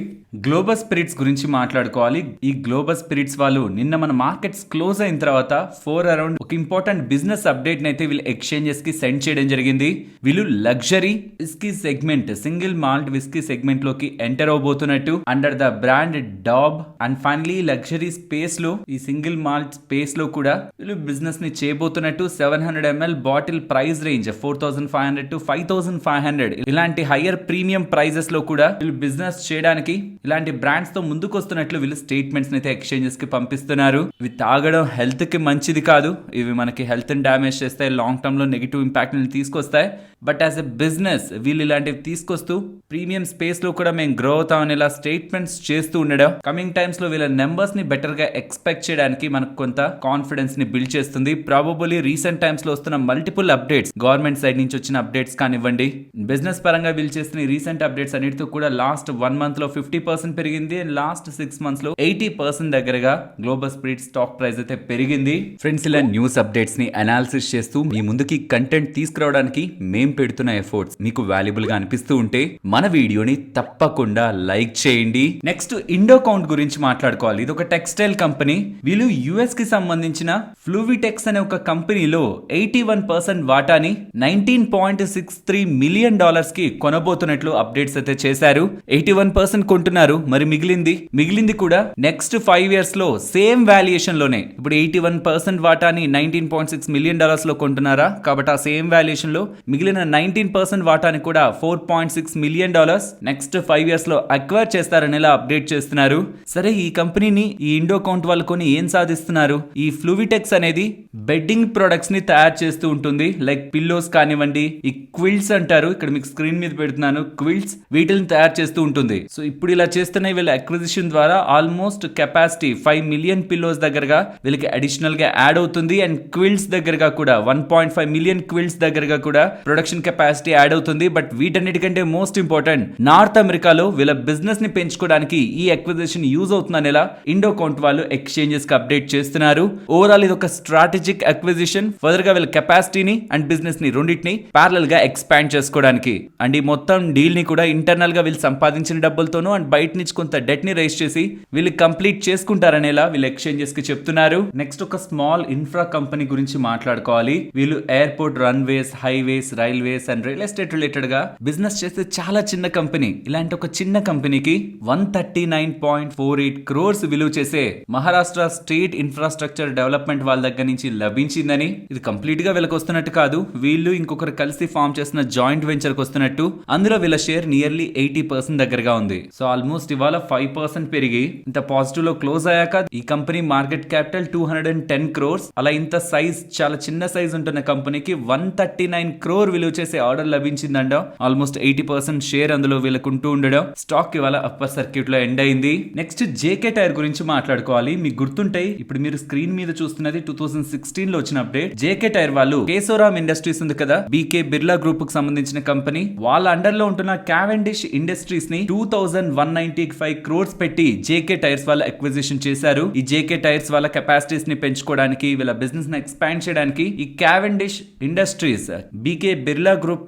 గ్లోబల్ స్పిరిట్స్ గురించి మాట్లాడుకోవాలి. ఈ గ్లోబల్ స్పిరిట్స్ వాళ్ళు నిన్న మన మార్కెట్స్ క్లోజ్ అయిన తర్వాత 4 అరౌండ్ ఒక ఇంపార్టెంట్ బిజినెస్ అప్డేట్ అయితే వీళ్ళు ఎక్స్చేంజెస్ కి సెండ్ చేయడం జరిగింది. వీళ్ళు luxury whisky segment, single malt whisky segment లోకి ఎంటర్ అవబోతున్నట్టు under the brand Daab. And finally luxury space లో ఈ సింగిల్ మాల్ట్ స్పేస్ లో కూడా వీళ్ళు బిజినెస్ ని చేయబోతున్నట్టు 700 ml bottle price range 4500 to 5500 ఇలాంటి హయ్యర్ ప్రీమియం ప్రైజెస్ లో కూడా వీళ్ళు బిజినెస్ చేయడానికి ఇలాంటి బ్రాండ్స్ తో ముందుకు వస్తున్నట్లు వీళ్ళు స్టేట్మెంట్స్ అయితే ఎక్స్చేంజెస్ కి పంపిస్తున్నారు. ఇవి తాగడం హెల్త్ కి మంచిది కాదు, ఇవి మనకి హెల్త్ ని డామేజ్ చేస్తాయి, లాంగ్ టర్మ్ లో నెగిటివ్ ఇంపాక్ట్ ని తీసుకొస్తాయి. బట్ యాజ్ ఎ బిజినెస్ వీళ్ళు ఇలాంటివి తీసుకొస్తూ ప్రీమియం స్పేస్ లో కూడా మేము గ్రో అవుతామని ఇలా స్టేట్మెంట్స్ చేస్తూ ఉండడం కమింగ్ టైమ్స్ లో వీళ్ళ నెంబర్స్ ని బెటర్ గా ఎక్స్పెక్ట్ చేయడానికి మనకు కొంత కాన్ఫిడెన్స్ ని బిల్డ్ చేస్తుంది. ప్రాబబుల్లీ రీసెంట్ టైమ్స్ లో వస్తున్న మల్టిపుల్ అప్డేట్స్, గవర్నమెంట్ సైడ్ నుంచి వచ్చిన అప్డేట్స్ కానివ్వండి, బిజినెస్ పరంగా వీళ్ళు చేస్తున్న రీసెంట్ అప్డేట్స్ అన్నిటితో కూడా లాస్ట్ 1 month లో 50% 50% పెరిగింది. అండ్ లాస్ట్ 6 months లో 80% దగ్గరగా గ్లోబల్ స్ప్రిట్ స్టాక్ ప్రైస్ అయితే పెరిగింది. ఫ్రెండ్స్, ఇలా న్యూస్ అప్డేట్స్ ని అనాలిసిస్ చేస్తూ మీ ముందుకి కంటెంట్ తీసుకురావడానికి మేం పెడుతున్న ఎఫర్ట్స్ మీకు వాల్యుబుల్ గా అనిపిస్తూ ఉంటే మన వీడియోని తప్పకుండా లైక్ చేయండి. నెక్స్ట్ ఇండో కౌంట్ గురించి మాట్లాడుకోవాలి. ఇది ఒక టెక్స్టైల్ కంపెనీ. వీళ్ళు యుఎస్ కి సంబంధించిన ఫ్లూవిటెక్స్ అనే ఒక కంపెనీలో 81% వాటాని $19.63 million కి కొనబోతున్నట్లు అప్డేట్స్ అయితే చేశారు. 81% కొంటున్నారు. మరి మిగిలింది కూడా నెక్స్ట్ 5 years లో సేమ్ వాల్యుయేషన్ లోనే. ఇప్పుడు 81% వాటాని $19.6 million లో కొంటున్నారా, కాబట్టి ఆ సేమ్ వాల్యుయేషన్ లో మిగిలిన 19% వాటాని కూడా $4.6 million నెక్స్ట్ 5 years లో అక్వైర్ చేస్తారని ఇలా అప్డేట్ చేస్తున్నారు. సరే, ఈ కంపెనీని ఈ ఇండో కౌంట్ వాళ్ళు కొని ఏం సాధిస్తున్నారు? ఈ ఫ్లూవిటెక్స్ అనేది బెడ్డింగ్ ప్రొడక్ట్స్ ని తయారు చేస్తూ ఉంటుంది. లైక్ పిల్లోస్ కానివ్వండి, ఈ క్విల్ట్స్ అంటారు, ఇక్కడ మీకు స్క్రీన్ మీద పెడుతున్నాను, క్విల్ట్స్, వీటిని తయారు చేస్తూ ఉంటుంది. సో ఇప్పుడు ఇలా చేస్తున్న వీళ్ళ అక్విజిషన్ ద్వారా ఆల్మోస్ట్ కెపాసిటీ 5 million పిల్లోస్ దగ్గరగా వీళ్ళకి అడిషనల్ గా యాడ్ అవుతుంది. అండ్ క్విల్ట్స్ దగ్గరగా కూడా 1.5 million క్విల్ట్స్ దగ్గరగా కూడా ప్రొడక్షన్ కెపాసిటీ యాడ్ అవుతుంది. బట్ వీటన్నిటికంటే మోస్ట్ ఇంపార్టెంట్, నార్త్ అమెరికాలో వీళ్ళ బిజినెస్ ని పెంచుకోవడానికి ఈ అక్విజిషన్ యూజ్ అవుతుందని ఇలా ఇండో కౌంట్ వాళ్ళు ఎక్స్చేంజెస్ కి అప్డేట్ చేస్తున్నారు. ఓవరాల్ ఇది ఒక స్ట్రాటజిక్ అక్విజిషన్, ఫర్దర్ గా వీళ్ళ కెపాసిటీని అండ్ బిజినెస్ ని రెండింటిని ప్యారలల్ గా ఎక్స్పాండ్ చేసుకోవడానికి. అండ్ ఈ మొత్తం డీల్ ని కూడా ఇంటర్నల్ గా వీళ్ళు సంపాదించిన డబ్బులతోనూ అండ్ బయట నుంచి కొంత డెట్ ని రైజ్ చేసి వీళ్ళు కంప్లీట్ చేసుకుంటారనేలా వీళ్ళు ఎక్స్చేంజెస్ కి చెప్తున్నారు. నెక్స్ట్ ఒక స్మాల్ ఇన్ఫ్రా కంపెనీ గురించి మాట్లాడుకోవాలి. వీళ్ళు airport, runways, highways, railways and real estate related గా బిజినెస్ చేస్తే చాలా చిన్న కంపెనీ. ఇలాంటి ఒక చిన్న కంపెనీకి 139.48 crores విలువ చేసే మహారాష్ట్ర స్టేట్ ఇన్ఫ్రాస్ట్రక్చర్ డెవలప్మెంట్ వాళ్ళ దగ్గర నుంచి లభించిందని. ఇది కంప్లీట్ గా వీళ్ళకి వస్తున్నట్టు కాదు, వీళ్ళు ఇంకొకరు కలిసి ఫామ్ చేసిన జాయింట్ వెంచర్ కి వస్తున్నట్టు. అందులో వీళ్ళ షేర్ నియర్లీ 80% దగ్గరగా ఉంది. సో ఆల్మోస్ట్ ఇవాళ 5% పెరిగి ఇంత పాజిటివ్ లో క్లోజ్ అయ్యాక ఈ కంపెనీ మార్కెట్ క్యాపిటల్ 210 crores. అలా ఇంత సైజ్, చాలా చిన్న సైజ్ ఉంటున్న కంపెనీకి 139 crore విలువ చేసే ఆర్డర్ లభించిందంట. ఆల్మోస్ట్ 80% షేర్ అందులో వీళ్ళకు ఉంటూ ఉండడం. స్టాక్ ఇవాళ అప్పర్ సర్క్యూట్ లో ఎండ్ అయింది. నెక్స్ట్ జేకే టైర్ గురించి మాట్లాడుకోవాలి. మీకు గుర్తుంటాయి, ఇప్పుడు మీరు స్క్రీన్ మీద చూస్తున్నది 2016 లో వచ్చిన అప్డేట్. జేకే టైర్ వాళ్ళు కేశోరామ్ ఇండస్ట్రీస్ ఉంది కదా, బీకే బిర్లా గ్రూప్ కు సంబంధించిన కంపెనీ, వాళ్ళ అండర్ లో ఉంటున్న క్యావెండిష్ ఇండస్ట్రీస్ ని 2195 crores పెట్టి జేకే టైర్స్ వాళ్ళు అక్విజిషన్ చేశారు. ఈ జేకే టైర్స్ వాళ్ళ కెపాసిటీస్ ని పెంచుకోవడానికి, వీళ్ళ బిజినెస్ ని ఎక్స్పాండ్ చేయడానికి ఈ Cavendish Industries BK Birla group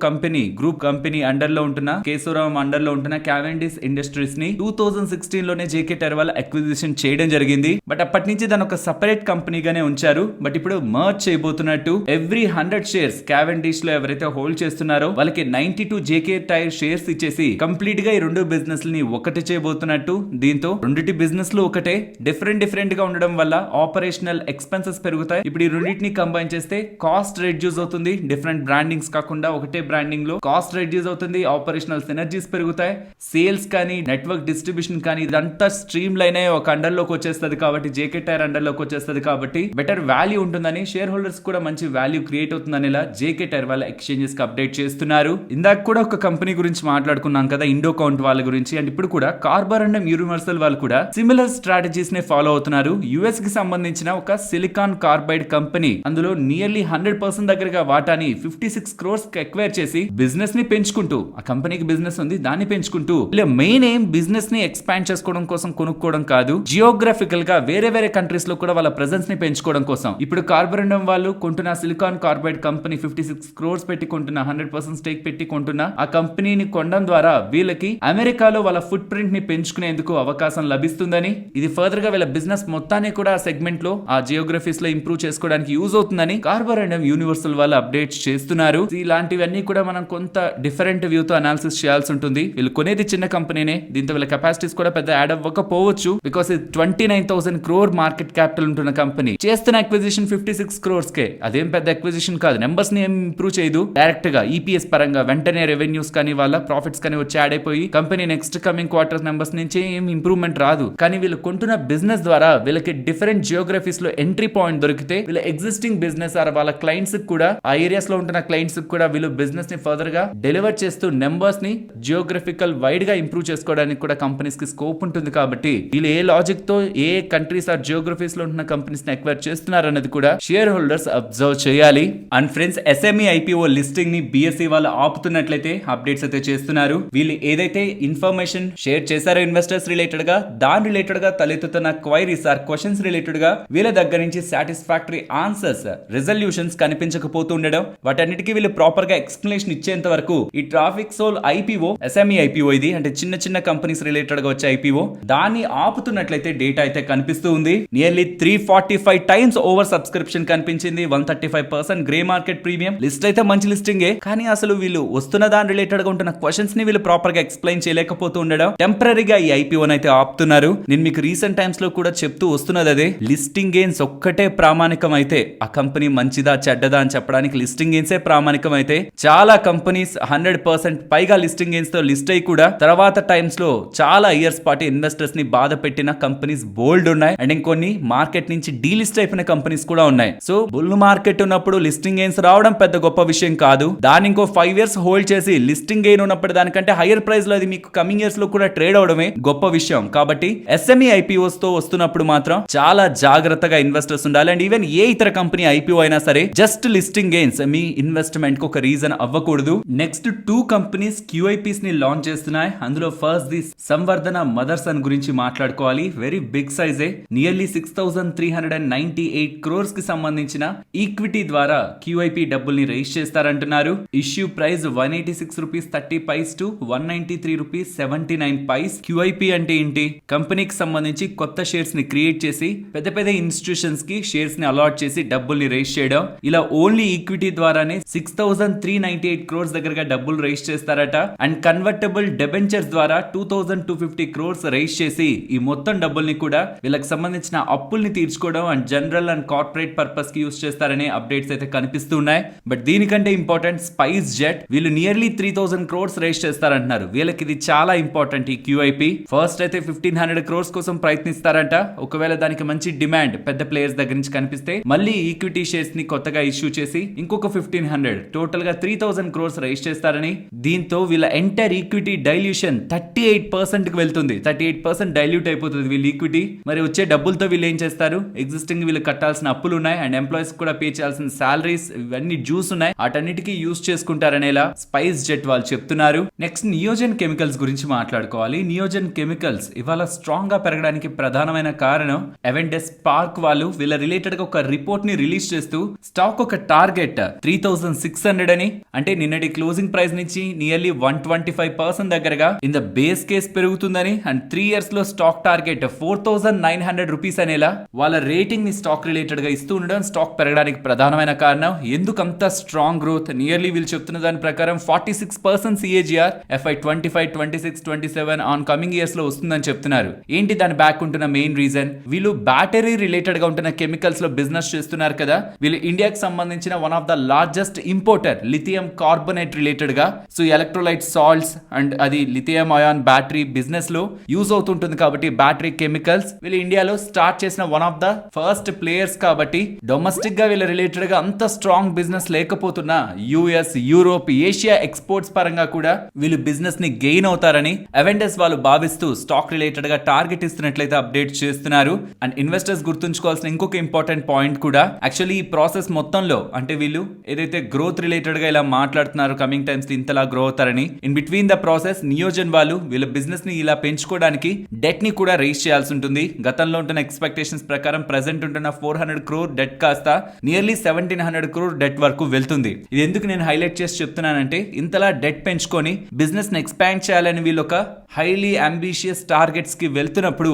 company under లో ఉంటున్న, కేశోరామ్ అండర్ లో ఉంటున్న క్యావెండిష్ ఇండస్ట్రీస్ ని 2016 లోనే జేకే టైర్ వాళ్ళ అక్విజిషన్ చేయడం జరిగింది. బట్ అప్పటి నుంచి దాని ఒక సెపరేట్ కంపెనీగానే ఉంచారు. బట్ ఇప్పుడు మర్జ్ చేయబోతున్నట్టు ఎవ్రీ 100 shares క్యావెండిష్ లో ఎవరైతే హోల్డ్ చేస్తున్నారో వాళ్ళకి 92 జేకే టైర్ షేర్స్ ఇచ్చేసి కంప్లీట్ గా ఈ రెండు బిజినెస్ ని ఒకటి చేయబోతున్నట్టు. దీంతో రెండిటి బిజినెస్ లు ఒకటే, డిఫరెంట్ గా ఉండడం వల్ల ఆపరేషనల్ ఎక్స్పెన్సెస్ పెరుగుతాయి. ఇప్పుడు ఈ రెండింటిని కంబైన్ చేస్తే కాస్ట్ రెడ్యూస్ అవుతుంది. డిఫరెంట్ బ్రాండింగ్స్ కాకుండా ఒకటే బ్రాండింగ్ లో కాస్ట్ రెడ్యూస్ అవుతుంది. ఆపరేషనల్ సినర్జీస్ పెరుగుతాయి. సేల్స్ కానీ, నెట్వర్క్ డిస్ట్రిబ్యూషన్ కానీ, ఇదంతా స్ట్రీమ్ లైన్ అయ్యి ఒక అండర్ లోకి వచ్చేస్తుంది. కాబట్టి జేకే టైర్ అండర్ లోకి వచ్చేస్తుంది. కాబట్టి బెటర్ వాల్యూ ఉంటుందని, షేర్ హోల్డర్స్ కూడా మంచి వాల్యూ క్రియేట్ అవుతుందని ఇలా జేకే టైర్ వాళ్ళ ఎక్స్చేంజెస్ కి అప్డేట్ చేస్తున్నారు. ఇందాక కూడా ఒక కంపెనీ గురించి మాట్లాడుకున్నాం కదా, ఇండో కౌంట్ వాళ్ళ గురించి. అండ్ ఇప్పుడు కూడా కార్బోరండం యూనివర్సల్ వాళ్ళు కూడా సిమిలర్ స్ట్రాటజీస్ ని ఫాలో అవుతున్నారు. యుఎస్ కి సంబంధించిన ఒక సిలికాన్ కార్బైడ్ కంపెనీ, అందులో నియర్లీ 100% దగ్గరగా వాటాని 56 crores కి ఎక్వైర్ చేసి బిజినెస్ ని పెంచుకుంటూ, ఆ కంపెనీకి బిజినెస్ ఉంది, దాన్ని పెంచుకుంటూ, ఇలా మెయిన్ ఏం బిజినెస్ ని ఎక్స్పాండ్ చేసుకోవడం కోసం కొనుక్కోవడం కాదు, జియోగ్రఫికల్ గా వేరే కంట్రీస్ లో కూడా వాళ్ళ ప్రెజెన్స్ ని పెంచుకోవడం కోసం. ఇప్పుడు కార్బోరండం వాళ్ళు కొంటున్న సిలికాన్ కార్బైడ్ కంపెనీ 56 crores పెట్టి కొంటున్న, 100% స్టేక్ పెట్టి కొంటున్న ఆ కంపెనీని కొనడం ద్వారా వీళ్ళకి అమెరికాలో వాళ్ళ ఫుట్ ప్రింట్ ని పెంచుకునేందుకు అవకాశం లభిస్తుందని, ఇది ఫర్దర్ గా వీళ్ళ బిజినెస్ మొత్తాన్ని కూడా ఆ సెగ్మెంట్ లో, ఆ జియోగ్రఫీస్ లో ఇంప్రూవ్ చేసుకోవడానికి యూజ్ అవుతుందని కార్బోరండం యూనివర్సల్ వాళ్ళు అప్డేట్స్ చేస్తున్నారు. ఇలాంటివన్నీ కూడా మనం కొంత డిఫరెంట్ వ్యూ తో అనాలిసిస్ చేయాల్సి ఉంటుంది. వీళ్ళు కొనేది చిన్న కంపెనీనే, దీంతో వీళ్ళ కెపాసిటీస్ కూడా పెద్ద యాడ్ అవ్వకపోవచ్చు. బికాస్ ఇది 29,000 crore మార్కెట్ క్యాపిటల్ ఉంటున్న కంపెనీ చేస్తున్న అక్విజిషన్ 56 crores కే. అదేం పెద్ద అక్విజిషన్ కాదు, నెంబర్స్ ని ఏం ఇంప్రూవ్ చేయదు. డైరెక్ట్ గా ఈపీఎస్ పరంగా వెంటనే రెవెన్యూస్ కానీ వాళ్ళ ప్రాఫిట్స్ కానీ వచ్చి యాడ్ అయిపోయి company next coming quarters numbers నుంచి ఏం ఇంప్రూవ్మెంట్ రాదు. కానీ వీళ్ళు కొంటున్న బిజినెస్ ద్వారా వీళ్ళకి డిఫరెంట్ జియోగ్రఫీస్ లో ఎంట్రీ పాయింట్ దొరికితే వీళ్ళ ఎగ్జిస్టింగ్ బిజినెస్ ఆర్ వాళ్ళ క్లయింట్స్ కూడా, ఆ ఏరియాస్ లో ఉంటున్న క్లయింట్స్ కూడా వీళ్ళు బిజినెస్ ని ఫర్దర్ గా డెలివర్ చేస్తూ నెంబర్స్ ని జియోగ్రఫికల్ వైడ్ గా ఇంప్రూవ్ చేసుకోవడానికి కూడా కంపెనీస్ కి స్కోప్ ఉంటుంది. కాబట్టి వీళ్ళు ఏ లాజిక్ తో ఏ కంట్రీస్ ఆర్ జియోగ్రఫీస్ లో ఉంటున్న కంపెనీస్ ని ఎక్వైర్ చేస్తున్నారు అనేది కూడా షేర్ హోల్డర్స్ అబ్జర్వ్ చేయాలి. And friends, SME IPO listing ని బిఎస్ఈ వాళ్ళు ఆపుతున్నట్లయితే అప్డేట్స్ అయితే చేస్తున్నారు. వీళ్ళు ఏదైతే ఇన్ఫర్మేషన్ షేర్ చేశారు ఇన్వెస్టర్స్ రిలేటెడ్ గా. దాని రిలేటెడ్ గా తలెత్తుతున్న క్వైరీస్ ఆర్ క్వశ్చన్స్ రిలేటెడ్ గా వీళ్ళ దగ్గర నుంచి సాటిస్ఫాక్టరీ ఆన్సర్స్ రిజల్యూషన్స్ కనిపించకపోతూ ఉండడం, వాటన్నిటికీ వీళ్ళు ప్రాపర్ గా ఎక్స్ప్లెనేషన్ ఇచ్చేంత వరకు ఈ Trafiksol IPO SME IPO ఇది అంటే చిన్న చిన్న కంపెనీస్ రిలేటెడ్ గా వచ్చే ఐపీఓ దాన్ని ఆపుతున్నట్లయితే డేటా అయితే కనిపిస్తూ ఉంది. నియర్లీ 345 టైమ్స్ ఓవర్ సబ్స్క్రిప్షన్ కనిపించింది, 135% గ్రే మార్కెట్ ప్రీమియం. లిస్ట్ అయితే మంచి లిస్టింగే, కానీ అసలు వీళ్ళు వస్తున్న దాని రిలేటెడ్ గా ఉంటున్న క్వశ్చన్స్ ని వీళ్ళు ప్రాపర్ గా ఎక్స్ప్లెయిన్ చేయలేకపోతూ ఉండడం, టెంపరీగా ఈ ఐపీఓని అయితే ఆపుతున్నారు. నేను మీకు రీసెంట్ టైమ్స్ లో కూడా చెప్తూ వస్తున్నది అదే, లిస్టింగ్ గెయిన్స్ ఒక్కటే ప్రామాణికం అయితే ఆ కంపెనీ మంచిదా చెడ్డదా అని చెప్పడానికి లిస్టింగ్ గెయిన్సే ప్రామాణికం అయితే చాలా కంపెనీస్ 100% పైగా లిస్టింగ్ గెయిన్స్ తో లిస్ట్ అయ్యి కూడా తర్వాత టైమ్స్ లో చాలా ఇయర్స్ పాటు ఇన్వెస్టర్స్ ని బాధ పెట్టిన కంపెనీస్ బోల్డ్ ఉన్నాయి. అండ్ ఇంకొన్ని మార్కెట్ నుంచి డీలిస్ట్ అయిపోయిన కంపెనీస్ కూడా ఉన్నాయి. సో బుల్ మార్కెట్ ఉన్నప్పుడు లిస్టింగ్ గెయిన్స్ రావడం పెద్ద గొప్ప విషయం కాదు. దాన్ని ఇంకో 5 years హోల్డ్ చేసి లిస్టింగ్ గెయిన్ ఉన్నప్పుడు దానికంటే హైయర్ ప్రైస్ లో అది మీకు కమింగ్ ఇయర్స్ లో కూడా ట్రేడ్ అవడమే గొప్ప విషయం. కాబట్టి SME ఐపీఓస్ తో వస్తున్నప్పుడు మాత్రం చాలా జాగ్రత్తగా ఇన్వెస్టర్స్ ఉండాలి. అండ్ ఈవెన్ ఏ ఇతర కంపెనీ ఐపీఓ అయినా సరే జస్ట్ లిస్టింగ్ గెయిన్స్ మీ ఇన్వెస్ట్మెంట్ కు ఒక రీజన్ అవ్వకూడదు. నెక్స్ట్ 2 కంపెనీస్ QIPs ని లాంచ్ చేస్తున్నాయి. అందులో ఫస్ట్ ది సంవర్ధన మదర్సన్ గురించి మాట్లాడుకోవాలి. వెరీ బిగ్ సైజే, నియర్లీ 6,398 crores కి సంబంధించిన ఈక్విటీ ద్వారా QIP డబ్బుల్ని రైజ్ చేస్తారంటున్నారు. Issue price ₹186.30 to ₹193.79. QIP అంటే ఏంటి? కంపెనీకి సంబంధించి కొత్త షేర్స్ ని క్రియేట్ చేసి పెద్ద పెద్ద ఇన్స్టిట్యూషన్స్ కి షేర్స్ ని అలాట్ చేసి డబ్బుల్ని రైజ్ చేయడం. ఇలా ఓన్లీ ఈక్విటీ ద్వారానే 6,398 crores దగ్గరగా డబ్బులు రైజ్ చేస్తారట. అండ్ కన్వర్టబుల్ డెబెంచర్స్ ద్వారా 2,250 crores రైజ్ చేసి ఈ మొత్తం డబ్బుల్ని కూడా వీళ్ళకి సంబంధించిన అప్పుల్ని తీర్చుకోవడం and general and corporate purpose కి యూస్ చేస్తారనే అప్డేట్స్ అయితే కనిపిస్తున్నాయి. బట్ దీనికంటే ఇంపార్టెంట్ స్పైస్ జెట్, వీళ్ళు నియర్లీ 3,000 crores రైజ్ చేస్తారంటున్నారు. వీళ్ళకి ఇది చాలా ఇంపార్టెంట్ ఈ QIP. ఫస్ట్ అయితే 1,500 crores కోసం ప్రయత్నిస్తారంట. ఒకవేళ దానికి మంచి డిమాండ్ పెద్ద ప్లేయర్స్ దగ్గర నుంచి కనిపిస్తే మళ్ళీ ఈక్విటీ షేర్స్ ని కొత్తగా ఇష్యూ చేసి ఇంకొక 1,500 టోటల్ గా 3,000 crores రైజ్ చేస్తారని. దీంతో వీళ్ళ ఎంటైర్ ఈక్విటీ డైల్యూషన్ 38% కి వెళ్తుంది. 38% డైల్యూట్ అయిపోతుంది వీళ్ళ ఈక్విటీ. మరి వచ్చే డబ్బులతో వీళ్ళు ఏం చేస్తారు? ఎగ్జిస్టింగ్ వీళ్ళు కట్టాల్సిన అప్పులు ఉన్నాయి అండ్ ఎంప్లాయీస్ కూడా పే చేయాల్సిన సాలరీస్ ఇవన్నీ డ్యూస్ ఉన్నాయి, వాటన్నిటికీ యూస్ చేసుకుంటారనేలా స్పైస్ జెట్ వాళ్ళు చెప్తున్నారు. నెక్స్ట్ నియోజన్ కెమికల్స్ గురించి మాట్లాడుకోవాలి. నియోజన్ కెమికల్స్ ఇవాళ స్ట్రాంగ్ గా పెరగడానికి ప్రధానమైన కారణం అవెండెస్ స్పార్క్ వాళ్ళు వీళ్ళ రిలేటెడ్ గా ఒక రిపోర్ట్ ని రిలీజ్ చేస్తూ స్టాక్ ఒక టార్గెట్ 3,600 అని, అంటే నిన్నటి క్లోజింగ్ ప్రైస్ నుంచి నియర్లీ 125% దగ్గరగా ఇన్ ద బేస్ కేస్ పెరుగుతుందని అండ్ 3 years లో స్టాక్ టార్గెట్ 4,900 రూపీస్ అనేలా వాళ్ళ రేటింగ్ ని స్టాక్ రిలేటెడ్ గా ఇస్తూ ఉండడం స్టాక్ పెరగడానికి ప్రధానమైన కారణం. ఎందుకంత స్ట్రాంగ్ గ్రోత్? నియర్లీ వీళ్ళు చెప్తున్న దాని ప్రకారం 46% CAGR FY 25, 26, 27 on coming years లో వస్తుందని చెప్తున్నారు. ఏంటి దాని బ్యాక్ ఉంటున్న మెయిన్ రీజన్? వీళ్ళు బ్యాటరీ రిలేటెడ్ గా ఉంటున్న కెమికల్స్ లో బిజినెస్ చేస్తున్నారు కదా. వీళ్ళు ఇండియాకి సంబంధించిన one of the largest importer lithium carbonate related గా. సో ఎలక్ట్రోలైట్ సాల్ట్స్ అండ్ అది లిథియం అయాన్ బ్యాటరీ బిజినెస్ లో యూజ్ అవుతుంటుంది. కాబట్టి బ్యాటరీ కెమికల్స్ వీళ్ళు ఇండియాలో స్టార్ట్ చేసిన one of the first players. కాబట్టి డొమెస్టిక్ గా వీళ్ళ రిలేటెడ్ గా అంత స్ట్రాంగ్ బిజినెస్ లేకపోతున్నా US, యూరోప్, ఏషియా ఎక్స్పోర్ట్స్ పరంగా కూడా వీళ్ళు బిజినెస్ ని గెయిన్ అవుతారని అవెండెస్ వాళ్ళు భావిస్తూ స్టాక్ రిలేటెడ్ గా టార్గెట్ ఇస్తున్నట్లయితే అప్డేట్ చేస్తున్నారు. అండ్ ఇన్వెస్టర్స్ గుర్తుంచుకోవాల్సిన ఇంకొక ఇంపార్టెంట్ పాయింట్ కూడా, యాక్చువల్లీ ఈ ప్రాసెస్ మొత్తంలో అంటే వీళ్ళు ఏదైతే గ్రోత్ రిలేటెడ్ గా ఇలా మాట్లాడుతున్నారు కమింగ్ టైమ్స్ ఇంతలా గ్రో అవుతారని, ఇన్ బిట్వీన్ ద ప్రాసెస్ నియోజన్ వాళ్ళు వీళ్ళ బిజినెస్ ని ఇలా పెంచుకోవడానికి డెట్ ని కూడా రైజ్ చేయాల్సి ఉంటుంది. గతంలో ఉంటున్న ఎక్స్పెక్టేషన్స్ ప్రకారం ప్రెసెంట్ ఉంటున్న 400 crore డెట్ కాస్త నియర్లీ 1,700 crore డెట్ వరకు వెళ్తుంది. ఇది ఎందుకు నేను హైలైట్ చేసి చెప్తున్నానంటే ఇంతలా డెట్ పెంచుకొని బిజినెస్ ని ఎక్స్పాండ్ చేయాలని వీళ్ళు ఒక హైలీ అంబిషియస్ టార్గెట్స్ కి వెళ్తున్నప్పుడు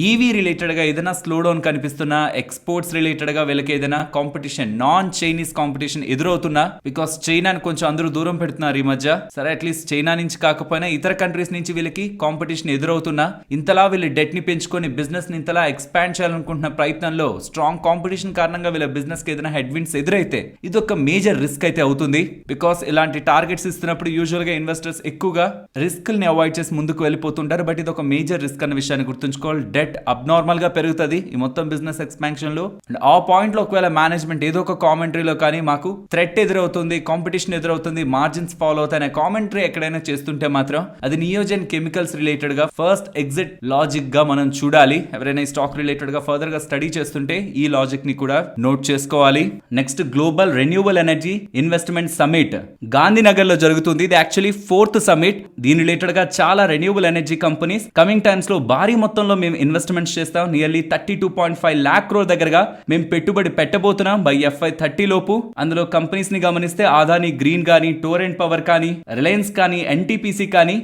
ఈవీ రిలేటెడ్ గా ఏదైనా స్లో డౌన్ కనిపిస్తున్నా, ఎక్స్పోర్ట్స్ రిలేటెడ్ గా వీళ్ళకి ఏదైనా కాంపిటీషన్ నాన్ చైనీస్ కాంపిటీషన్ ఎదురవుతున్నా, బికాస్ చైనాని కొంచెం అందరూ దూరం పెడుతున్నారు ఈ మధ్య. సరే అట్లీస్ట్ చైనా నుంచి కాకపోయినా ఇతర కంట్రీస్ నుంచి వీళ్ళకి కాంపిటీషన్ ఎదురవుతున్నా ఇంతలా వీళ్ళు డెట్ ని పెంచుకొని బిజినెస్ ని ఇంతలా ఎక్స్పాండ్ చేయాలనుకుంటున్న ప్రయత్నంలో స్ట్రాంగ్ కాంపిటీషన్ కారణంగా వీళ్ళ బిజినెస్ కి ఏదైనా హెడ్ విండ్స్ ఎదురైతే ఇది ఒక మేజర్ రిస్క్ అయితే అవుతుంది. బికాస్ ఇలాంటి టార్గెట్స్ ఇస్తున్నప్పుడు యూజువల్ గా ఇన్వెస్టర్స్ ఎక్కువగా రిస్క్ ని అవాయిడ్ చేసి ముందుకు వెళ్ళిపోతుంటారు. బట్ ఇది ఒక మేజర్ రిస్క్ అనే విషయాన్ని గుర్తుంచుకోవాలి. డెట్ అబ్నార్మల్ గా పెరుగుతుంది ఈ మొత్తం బిజినెస్ ఎక్స్పాన్షన్ లో. ఆ పాయింట్ లో ఒకవేళ మేనేజ్మెంట్ ఏదో ఒక కామెంటరీలో కానీ మాకు థ్రెట్ ఎదురవుతుంది, కాంపిటీషన్ ఎదురవుతుంది, మార్జిన్స్ ఫాలో అవుతాయనే కామెంటరీ ఎక్కడైనా చేస్తుంటే మాత్రం అది నియోజన్ కెమికల్స్ రిలేటెడ్ గా ఫస్ట్ ఎగ్జిట్ లాజిక్ గా మనం చూడాలి. ఎవరైనా ఈ స్టాక్ రిలేటెడ్ గా ఫర్దర్ గా స్టడీ చేస్తుంటే ఈ లాజిక్ ని కూడా నోట్ చేసుకోవాలి. Next global renewable energy investment summit Gandhinagar లో జరుగుతుంది. ఇది యాక్చువల్లీ 4th సమిట్. దీని రిలేటెడ్ గా చాలా renewable renewable energy companies. Coming times లో భారీ మొత్తంలో మేము ఇన్వెస్ట్మెంట్స్ చేస్తాం. నియర్లీ 32.5 lakh crore దగ్గరగా మేము పెట్టుబడి పెట్టబోతున్నాం బై FY30 లోపు. అందులో కంపెనీస్ ని గమనిస్తే ఆదాని గ్రీన్ కానీ, టోరెంట్ పవర్ కానీ, రిలయన్స్ కానీ, ఎన్టీపీసీ కానీ,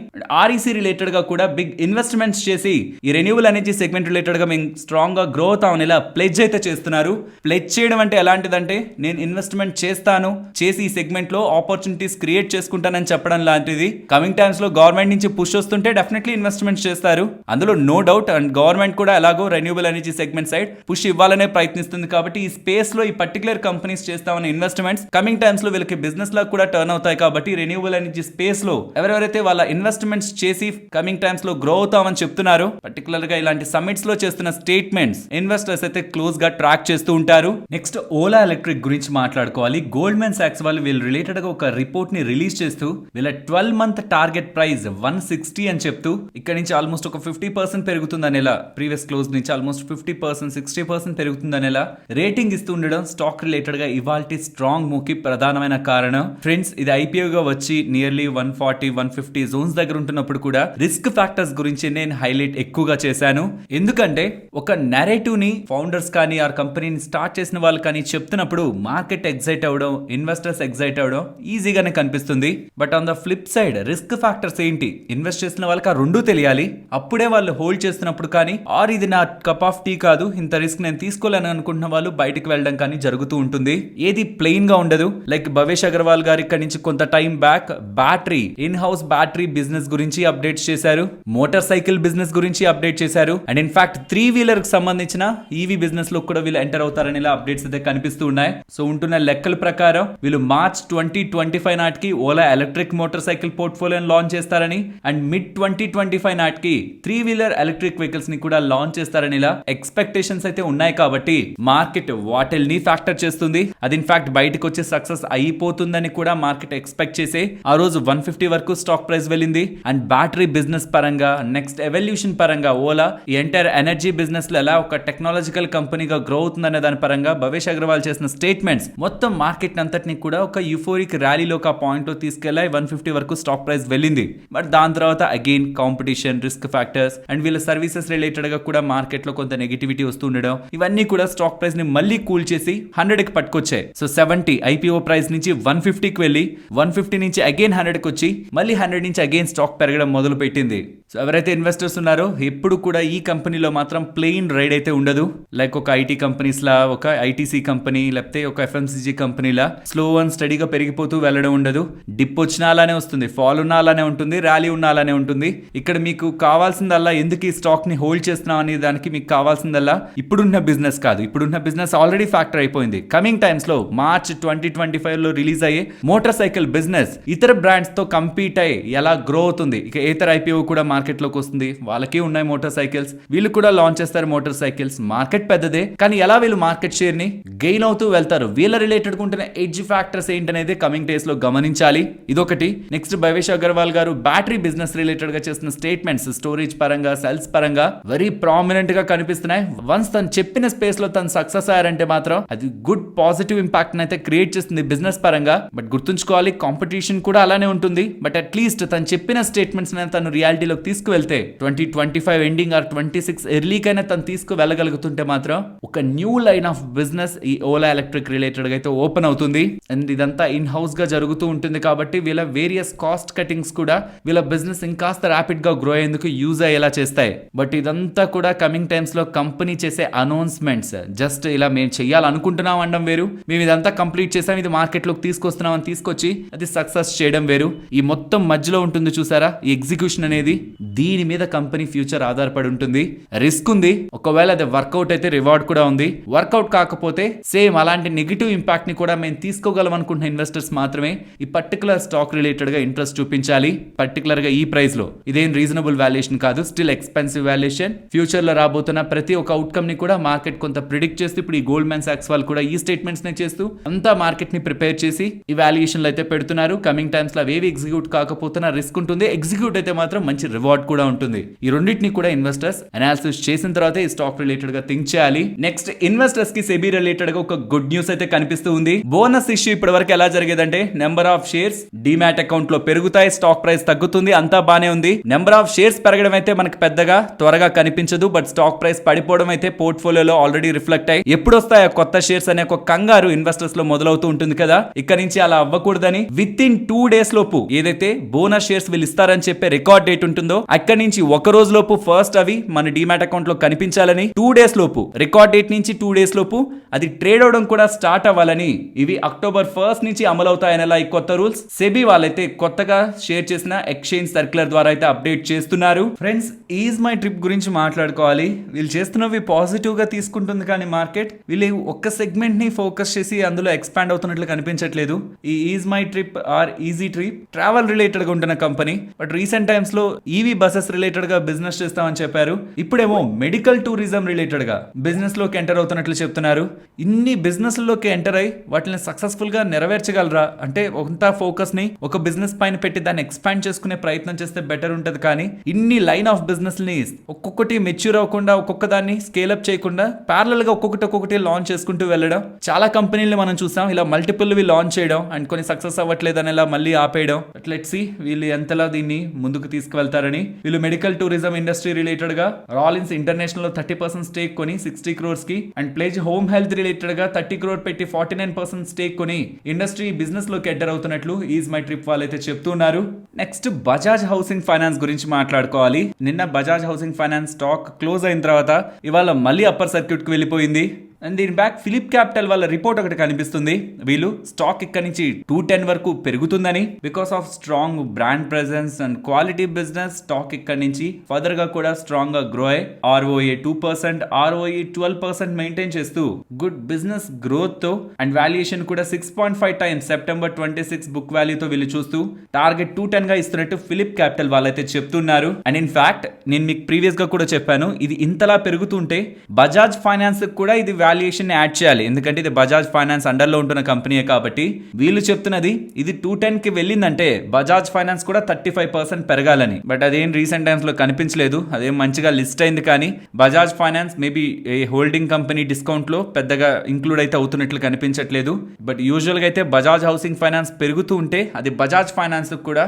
REC రిలేటెడ్ గా కూడా బిగ్ ఇన్వెస్ట్మెంట్స్ చేసి ఈ రెన్యూబుల్ ఎనర్జీ సెగ్మెంట్ రిలేటెడ్ గా మేము స్ట్రాంగ్ గా గ్రో అవుతామని ఇలా ప్లెడ్జ్ అయితే చేస్తున్నారు. ప్లెడ్జ్ చేయడం అంటే ఎలాంటిదంటే నేను ఇన్వెస్ట్మెంట్ చేస్తాను, చేసి ఈ సెగ్మెంట్ లో ఆపర్చునిటీస్ క్రియేట్ చేసుకుంటానని చెప్పడం లాంటిది. కమింగ్ టైమ్స్ లో గవర్నమెంట్ నుంచి పుష్ వస్తుంటే డెఫినెట్లీ ఇన్వెస్ట్మెంట్ చేస్తారు, అందులో నో డౌట్. అండ్ గవర్నమెంట్ కూడా ఎలాగో renewable energy segment side push ఇవ్వాలనే ప్రయత్నిస్తుంది. కాబట్టి ఈ స్పేస్ లో ఈ పర్టికులర్ కంపెనీస్ చేస్తామన్న ఇన్వెస్ట్మెంట్స్ కమింగ్ టైమ్స్ లో వీళ్ళకి బిజినెస్ లా కూడా టర్న్ అవుతాయి. కాబట్టి రెన్యూబుల్ ఎనర్జీ స్పేస్ లో ఎవరెవరైతే వాళ్ళ ఇన్వెస్ట్మెంట్స్ చేసి కమింగ్ టైమ్స్ లో గ్రో అవుతామని చెప్తున్నారు, పర్టికులర్ గా ఇలాంటి సమిట్స్ లో చేస్తున్న స్టేట్మెంట్స్ ఇన్వెస్టర్స్ అయితే క్లోజ్ గా ట్రాక్ చేస్తూ ఉంటారు. నెక్స్ట్ ఓలా ఎలక్ట్రిక్ గురించి మాట్లాడుకోవాలి. గోల్డ్మెన్ సాక్స్ వాళ్ళు వీళ్ళు రిలేటెడ్ గా ఒక రిపోర్ట్ ని రిలీజ్ చేస్తూ వీళ్ళ 12-month టార్గెట్ ప్రైస్ 160 అని చెప్తూ ఇక్కడ నుంచి ఆల్మోస్ట్ ఒక 50% పెరుగుతుందని ఇలా ప్రీవియస్ క్లోజ్ నుంచి ఆల్మోస్ట్ 50%, 60% పెరుగుతుందని ఇలా రేటింగ్ ఇస్తూ ఉండడం స్టాక్ రిలేటెడ్ గా ఇవాల్టి స్ట్రాంగ్ మూవ్ కి ప్రధానమైన కారణం. ఫ్రెండ్స్, ఇది IPO గా వచ్చి నియర్లీ 140-150 జోన్స్ దగ్గర ఉంటున్నప్పుడు కూడా రిస్క్ ఫ్యాక్టర్స్ గురించి నేను హైలైట్ ఎక్కువగా చేశాను. ఎందుకంటే ఒక నెరేటివ్ ని ఫౌండర్స్ కానీ ఆ కంపెనీని స్టార్ట్ చేసిన వాళ్ళు కానీ చెప్తున్నప్పుడు మార్కెట్ ఎగ్జైట్ అవ్వడం, ఇన్వెస్టర్స్ ఎగ్జైట్ అవ్వడం ఈజీగానే కనిపిస్తుంది. But on the flip side risk factors ఏంటి, ఇన్వెస్ట్ చేసిన వాళ్ళకి ఆ రెండూ తెలియాలి. అప్పుడే వాళ్ళు హోల్డ్ చేస్తున్నప్పుడు కానీ ఆర్ ఇది నా కప్ ఆఫ్ టీ కాదు, ఇంత రిస్క్ నేను తీసుకోలేని అనుకుంటున్న వాళ్ళు బయటకు వెళ్ళడం కానీ జరుగుతూ ఉంటుంది. ఏది ప్లెయిన్ గా ఉండదు. లైక్ భవేష్ అగర్వాల్ గారు ఇక్కడ నుంచి కొంత time back battery in house battery business గురించి అప్డేట్స్ చేశారు, మోటార్ సైకిల్ బిజినెస్ గురించి అప్డేట్ చేశారు. అండ్ ఇన్ఫాక్ట్ 3-wheeler కి సంబంధించిన EV బిజినెస్ లో కూడా వీళ్ళు ఎంటర్ అవుతారని ఇలా అప్డేట్స్ అయితే కనిపిస్తూ ఉన్నాయి. సో ఉంటున్న లెక్కల ప్రకారం వీళ్ళు మార్చ్ 2025 నాటికి ఓలా ఎలక్ట్రిక్ మోటార్ సైకిల్ పోర్ట్ఫోలియోని లాంచ్ చేస్తారని అండ్ మిడ్ 2025 నాటికి 3-wheeler ఎలక్ట్రిక్ వెహికల్స్ ని కూడా లాంచ్ చేస్తారని ఇలా ఎక్స్పెక్టేషన్స్ అయితే ఉన్నాయి. కాబట్టి మార్కెట్ వాటిల్ని ఫ్యాక్టర్ చేస్తుంది. అది ఇన్ఫాక్ట్ బయటకు వచ్చి సక్సెస్ అయిపోతుందని కూడా మార్కెట్ ఎక్స్పెక్ట్ చేసే ఆ రోజు 150 వరకు స్టాక్ ప్రైస్ వెళ్ళింది. అండ్ బ్యాటరీ బిజినెస్ పరంగా నెక్స్ట్ ఎవల్యూషన్ పరంగా ఓలా ఈ ఎంటైర్ ఎనర్జీ బిజినెస్ లో ఎలా ఒక టెక్నాలజికల్ కంపెనీగా గ్రో అవుతుందనే దాని పరంగా భవేష్ అగర్వాల్ చేసిన స్టేట్మెంట్స్ మొత్తం మార్కెట్ అంతటిని కూడా ఒక యూఫోరిక్ ర్యాలీలో ఒక పాయింట్ లో తీసుకెళ్లాయి. 150 వరకు స్టాక్ ప్రైస్ వెళ్ళింది. బట్ దాని తర్వాత again competition, risk factors and వీళ్ళ సర్వీసెస్ రిలేటెడ్ గా కూడా మార్కెట్ లో కొంత నెగిటివిటీ వస్తూ ఉండడం, ఇవన్నీ కూడా స్టాక్ ప్రైస్ ని మళ్ళీ కూల్ చేసి 100 కి పట్టుకొచ్చాయి. సో 70 IPO ప్రైస్ నుంచి 150 కి వెళ్ళి 150 నుంచి అగైన్ 100 కి వచ్చి మళ్ళీ 100 నుంచి అగైన్ స్టాక్ పెరగడం మొదలు పెట్టింది. సో ఎవరైతే ఇన్వెస్టర్స్ ఉన్నారో ఎప్పుడు కూడా ఈ కంపెనీలో మాత్రం ప్లెయిన్ రైడ్ అయితే ఉండదు. లైక్ ఒక IT కంపెనీస్ లా, ఒక ITC కంపెనీ లేకపోతే ఒక FMCG కంపెనీలా స్లో అండ్ స్టడీగా పెరిగిపోతూ వెళ్ళడం ఉండదు. డిప్ వచ్చినా అలానే వస్తుంది, ఫాల్ ఉన్నా అలానే ఉంటుంది, ర్యాలీ ఉన్నా అలానే ఉంటుంది. ఇక్కడ మీకు కావాల్సిందల్లా ఎందుకు ఈ స్టాక్ ని హోల్డ్ చేస్తున్నాం అనే దానికి మీకు కావాల్సిందల్లా ఇప్పుడున్న బిజినెస్ కాదు. ఇప్పుడున్న బిజినెస్ ఆల్రెడీ ఫ్యాక్టర్ అయిపోయింది. కమింగ్ టైమ్స్ లో మార్చ్ 2025 లో రిలీజ్ అయ్యే మోటార్ సైకిల్ బిజినెస్ ఇతర బ్రాండ్స్ తో కంపీట్ అయ్యి ఎలా గ్రో అవుతుంది. ఇక ఇతర IPO కూడా మార్కెట్ లోకి వస్తుంది. వాళ్ళకి ఉన్నాయి మోటార్ సైకిల్స్, వీళ్ళు కూడా లాంచ్ చేస్తారు మోటార్ సైకిల్స్. మార్కెట్ పెద్దదే, కానీ ఎలా వీళ్ళు మార్కెట్ షేర్ ని గెయిన్ అవుతూ వెళ్తారు, వీళ్ళ రిలేటెడ్ ఉంటున్న ఎడ్జ్ ఫ్యాక్టర్స్ ఏంటనేది కమింగ్ డేస్ లో గమనించాలి. ఇదొకటి. నెక్స్ట్ భవేష్ అగర్వాల్ గారు బ్యాటరీ బిజినెస్ రిలేటెడ్ గా చేస్తున్న స్టేట్మెంట్స్ స్టోరేజ్ పరంగా, సెల్స్ పరంగా వెరీ ప్రామినెంట్ గా కనిపిస్తున్నాయి. వన్స్ తను చెప్పిన స్పేస్ లో తను సక్సెస్ అయ్యారంటే మాత్రం అది గుడ్ పాజిటివ్ ఇంపాక్ట్ అయితే క్రియేట్ చేస్తుంది బిజినెస్ పరంగా. బట్ గుర్తుంచుకోవాలి, కాంపిటీషన్ కూడా అలానే ఉంటుంది. బట్ అట్లీస్ట్ తను చెప్పిన స్టేట్మెంట్స్ తను రియాలిటీలోకి తీసుకువెళ్తే 2025 ఎండింగ్ ఆర్ 26 ఎర్లీకైనా తను తీసుకువెళ్ళగలుగుతుంటే మాత్రం ఒక న్యూ లైన్ ఆఫ్ బిజినెస్ ఈ ఓలా ఎలక్ట్రిక్ రిలేటెడ్ గా అయితే ఓపెన్ అవుతుంది. అండ్ ఇదంతా ఇన్ హౌస్ గా జరుగుతూ ఉంటుంది. కాబట్టి వీళ్ళ వేరియస్ కాస్ట్ కటింగ్స్ కూడా వీళ్ళ బిజినెస్ ఇంకాస్త ర్యాపిడ్ గా గ్రో అయ్యేందుకు యూజ్ అయ్యేలా చేస్తాయి. బట్ ఇదంతా కూడా కమింగ్ టైమ్స్ లో కంపెనీ చేసే అనౌన్స్మెంట్స్. జస్ట్ ఇలా మేము చెయ్యాలనుకుంటున్నాం అనడం వేరు, మేము ఇదంతా కంప్లీట్ చేసాం, ఇది మార్కెట్ లోకి తీసుకొస్తున్నాం అని తీసుకొచ్చి అది సక్సెస్ చేయడం వేరు. ఈ మొత్తం మధ్యలో ఉంటుంది చూసారా ఈ ఎగ్జిక్యూషన్ అనేది, దీని మీద కంపెనీ ఫ్యూచర్ ఆధారపడి ఉంటుంది. రిస్క్ ఉంది, ఒకవేళ అది వర్కౌట్ అయితే రివార్డ్ కూడా ఉంది. వర్కౌట్ కాకపోతే సేమ్ అలాంటి నెగిటివ్ ఇంపాక్ట్ ని కూడా మేము తీసుకోగలం అనుకుంటున్న ఇన్వెస్టర్స్ మాత్రమే ఈ పర్టికులర్ స్టాక్ రిలేటెడ్ గా ఇంట్రెస్ట్ చూపించాలి. పర్టికులర్ గా ఈ ప్రైస్ లో ఇదేం రీజనబుల్ వాల్యుయేషన్ కాదు, స్టిల్ ఎక్స్పెన్సివ్ వాల్యుయేషన్. ఫ్యూచర్ లో రాబోతున్న ప్రతి ఒక్క అవుట్కమ్ ని కూడా మార్కెట్ కొంత ప్రిడిక్ట్ చేస్తూ ఇప్పుడు ఈ గోల్డ్మెన్ సాక్స్ వాళ్ళు కూడా ఈ స్టేట్మెంట్స్ ని చేస్తూ అంతా మార్కెట్ ని ప్రిపేర్ చేసి ఈ వాల్యుయేషన్లు అయితే పెడుతున్నారు. కమింగ్ టైమ్స్ లో అవేవి ఎగ్జిక్యూట్ కాకపోతున్నా రిస్క్ ఉంటుంది, ఎగ్జిక్యూట్ అయితే మాత్రం మంచి రివార్డ్ రివార్డ్ కూడా ఉంటుంది. ఈ రెండింటిని కూడా ఇన్వెస్టర్స్ అనాలిసిస్ చేసిన తర్వాత ఈ స్టాక్ రిలేటెడ్ గా థింక్ చేయాలి. నెక్స్ట్ ఇన్వెస్టర్స్ కి సెబీ రిలేటెడ్ గా ఒక గుడ్ న్యూస్ అయితే కనిపిస్తూ ఉంది. బోనస్ ఇష్యూ ఇప్పటి వరకు ఎలా జరిగేదంటే number of shares demat account లో పెరుగుతాయి, స్టాక్ ప్రైస్ తగ్గుతుంది, అంతా బానే ఉంది. నెంబర్ ఆఫ్ షేర్స్ పెరగడం అయితే మనకు పెద్దగా త్వరగా కనిపించదు, బట్ స్టాక్ ప్రైస్ పడిపోవడం అయితే పోర్ట్ఫోలియోలో ఆల్రెడీ రిఫ్లెక్ట్ అయ్యి ఎప్పుడు వస్తాయి కొత్త షేర్స్ అనే ఒక కంగారు ఇన్వెస్టర్స్ లో మొదలవుతూ ఉంటుంది కదా. ఇక్కడ నుంచి అలా అవ్వకూడదని విత్ ఇన్ 2 days లోపు ఏదైతే బోనస్ షేర్స్ వీళ్ళు ఇస్తారని చెప్పే రికార్డ్ డేట్ ఉంటుందో అక్కడి నుంచి ఒక రోజు లోపు ఫస్ట్ అవి మన డిమాట్ అకౌంట్ లో కనిపించాలని, 2 days లోపు రికార్డ్ డేట్ నుంచి 2 days లోపు అది ట్రేడ్ అవడం కూడా స్టార్ట్ అవ్వాలని, ఇవి October 1st నుంచి అమలవుతాయనేలా ఈ కొత్త రూల్స్ సెబీ వాళ్ళైతే కొత్తగా షేర్ చేసిన ఎక్స్చేంజ్ సర్క్యులర్ ద్వారా అయితే అప్డేట్ చేస్తున్నారు. ఫ్రెండ్స్, ఈజ్ మై ట్రిప్ గురించి మాట్లాడుకోవాలి. వీళ్ళు చేస్తున్నవి పాజిటివ్ గా తీసుకుంటుంది కానీ మార్కెట్ వీళ్ళు ఒక్క సెగ్మెంట్ ని ఫోకస్ చేసి అందులో ఎక్స్పాండ్ అవుతున్నట్లు కనిపించట్లేదు. ఈ EaseMyTrip or easy trip travel related గా ఉంటున్న కంపెనీ, బట్ రీసెంట్ టైమ్స్ లో ఈవీ బసెస్ రిలేటెడ్ గా బిజినెస్ చేస్తామని చెప్పారు. ఇప్పుడేమో మెడికల్ టూరిజం రిలేటెడ్ గా బిజినెస్ లోకి ఎంటర్ అవుతున్నట్లు చెప్తున్నారు. ఇన్ని బిజినెస్ లోకి ఎంటర్ అయి వాటిని సక్సెస్ఫుల్ గా నెరవేర్చగలరా అంటే కొంత ఫోకస్ ని ఒక బిజినెస్ పైన పెట్టి దాన్ని ఎక్స్పాండ్ చేసుకునే ప్రయత్నం చేస్తే బెటర్ ఉంటది. కానీ ఇన్ని లైన్ ఆఫ్ బిజినెస్ ని ఒక్కొక్కటి మెచ్యూర్ అవ్వకుండా ఒక్కొక్క దాన్ని స్కేల్ అప్ చేయకుండా ప్యారలల్ గా ఒక్కొక్కటి లాంచ్ చేసుకుంటూ వెళ్ళడం, చాలా కంపెనీలు మనం చూసాం ఇలా మల్టిపుల్ వి లాంచ్ చేయడం అండ్ కొన్ని సక్సెస్ అవ్వట్లేదు అని ఇలా మళ్ళీ ఆపేయడం. లెట్స్ సీ వీళ్ళు ఎంతలా దీన్ని ముందుకు తీసుకువెళ్తారని. వీళ్ళు మెడికల్ టూరిజం ఇండస్ట్రీ రిలేటెడ్ గా రాలిన్స్ ఇంటర్నేషనల్ లో 30% స్టేక్ కొని 60 crores కి and Pledge Home Health related గా 30 crore పెట్టి 49% స్టేక్ కొని ఇండస్ట్రీ బిజినెస్ లోకి ఎంటర్ అవుతున్నట్లు ఈజ్ మై ట్రిప్ వాళ్ళైతే చెప్తున్నారు. నెక్స్ట్ బజాజ్ హౌసింగ్ ఫైనాన్స్ గురించి మాట్లాడుకోవాలి. నిన్న Bajaj housing finance stock close అయిన తర్వాత ఇవాళ మళ్ళీ అప్పర్ సర్క్యూట్ కి వెళ్ళిపోయింది. అండ్ దీని బ్యాక్ ఫిలిప్ క్యాపిటల్ వాళ్ళ రిపోర్ట్ ఒకటి కనిపిస్తుంది. వీళ్ళు స్టాక్ ఇక్కడ నుంచి 210 వరకు పెరుగుతుందని, because of strong brand presence and quality business stock ఇక్కడ నుంచి ఫర్దర్ గా కూడా స్ట్రాంగ్ గా గ్రో అయ్యి ROA 2%, ROE 12% మెయింటైన్ చేస్తూ గుడ్ బిజినెస్ గ్రోత్ తో అండ్ వాల్యుయేషన్ కూడా 6.5 times September 26 బుక్ వాల్యూతో వీళ్ళు చూస్తూ టార్గెట్ 210 గా ఇస్తున్నట్టు ఫిలిప్ క్యాపిటల్ వాళ్ళైతే చెప్తున్నారు. అండ్ ఇన్ ఫ్యాక్ట్ నేను మీకు ప్రీవియస్ గా కూడా చెప్పాను, ఇది ఇంతలా పెరుగుతుంటే బజాజ్ ఫైనాన్స్ కూడా ఇది వాల్యుయేషన్ యాడ్ చేయాలి, ఎందుకంటే ఇది బజాజ్ ఫైనాన్స్ అండర్ లో ఉంటున్న కంపెనీయే కాబట్టి. వీళ్ళు చెప్తున్నది ఇది 210 కి వెళ్ళిందంటే బజాజ్ ఫైనాన్స్ కూడా 35% పెరగాలని, బట్ అదేం రీసెంట్ టైమ్స్ లో కనిపించలేదు. అదేం మంచిగా లిస్ట్ అయింది కానీ Bajaj finance maybe holding company discount లో పెద్దగా ఇంక్లూడ్ అయితే అవుతున్నట్లు కనిపించట్లేదు. బట్ యూజువల్ గా అయితే బజాజ్ హౌసింగ్ ఫైనాన్స్ పెరుగుతూ ఉంటే అది బజాజ్ ఫైనాన్స్ కూడా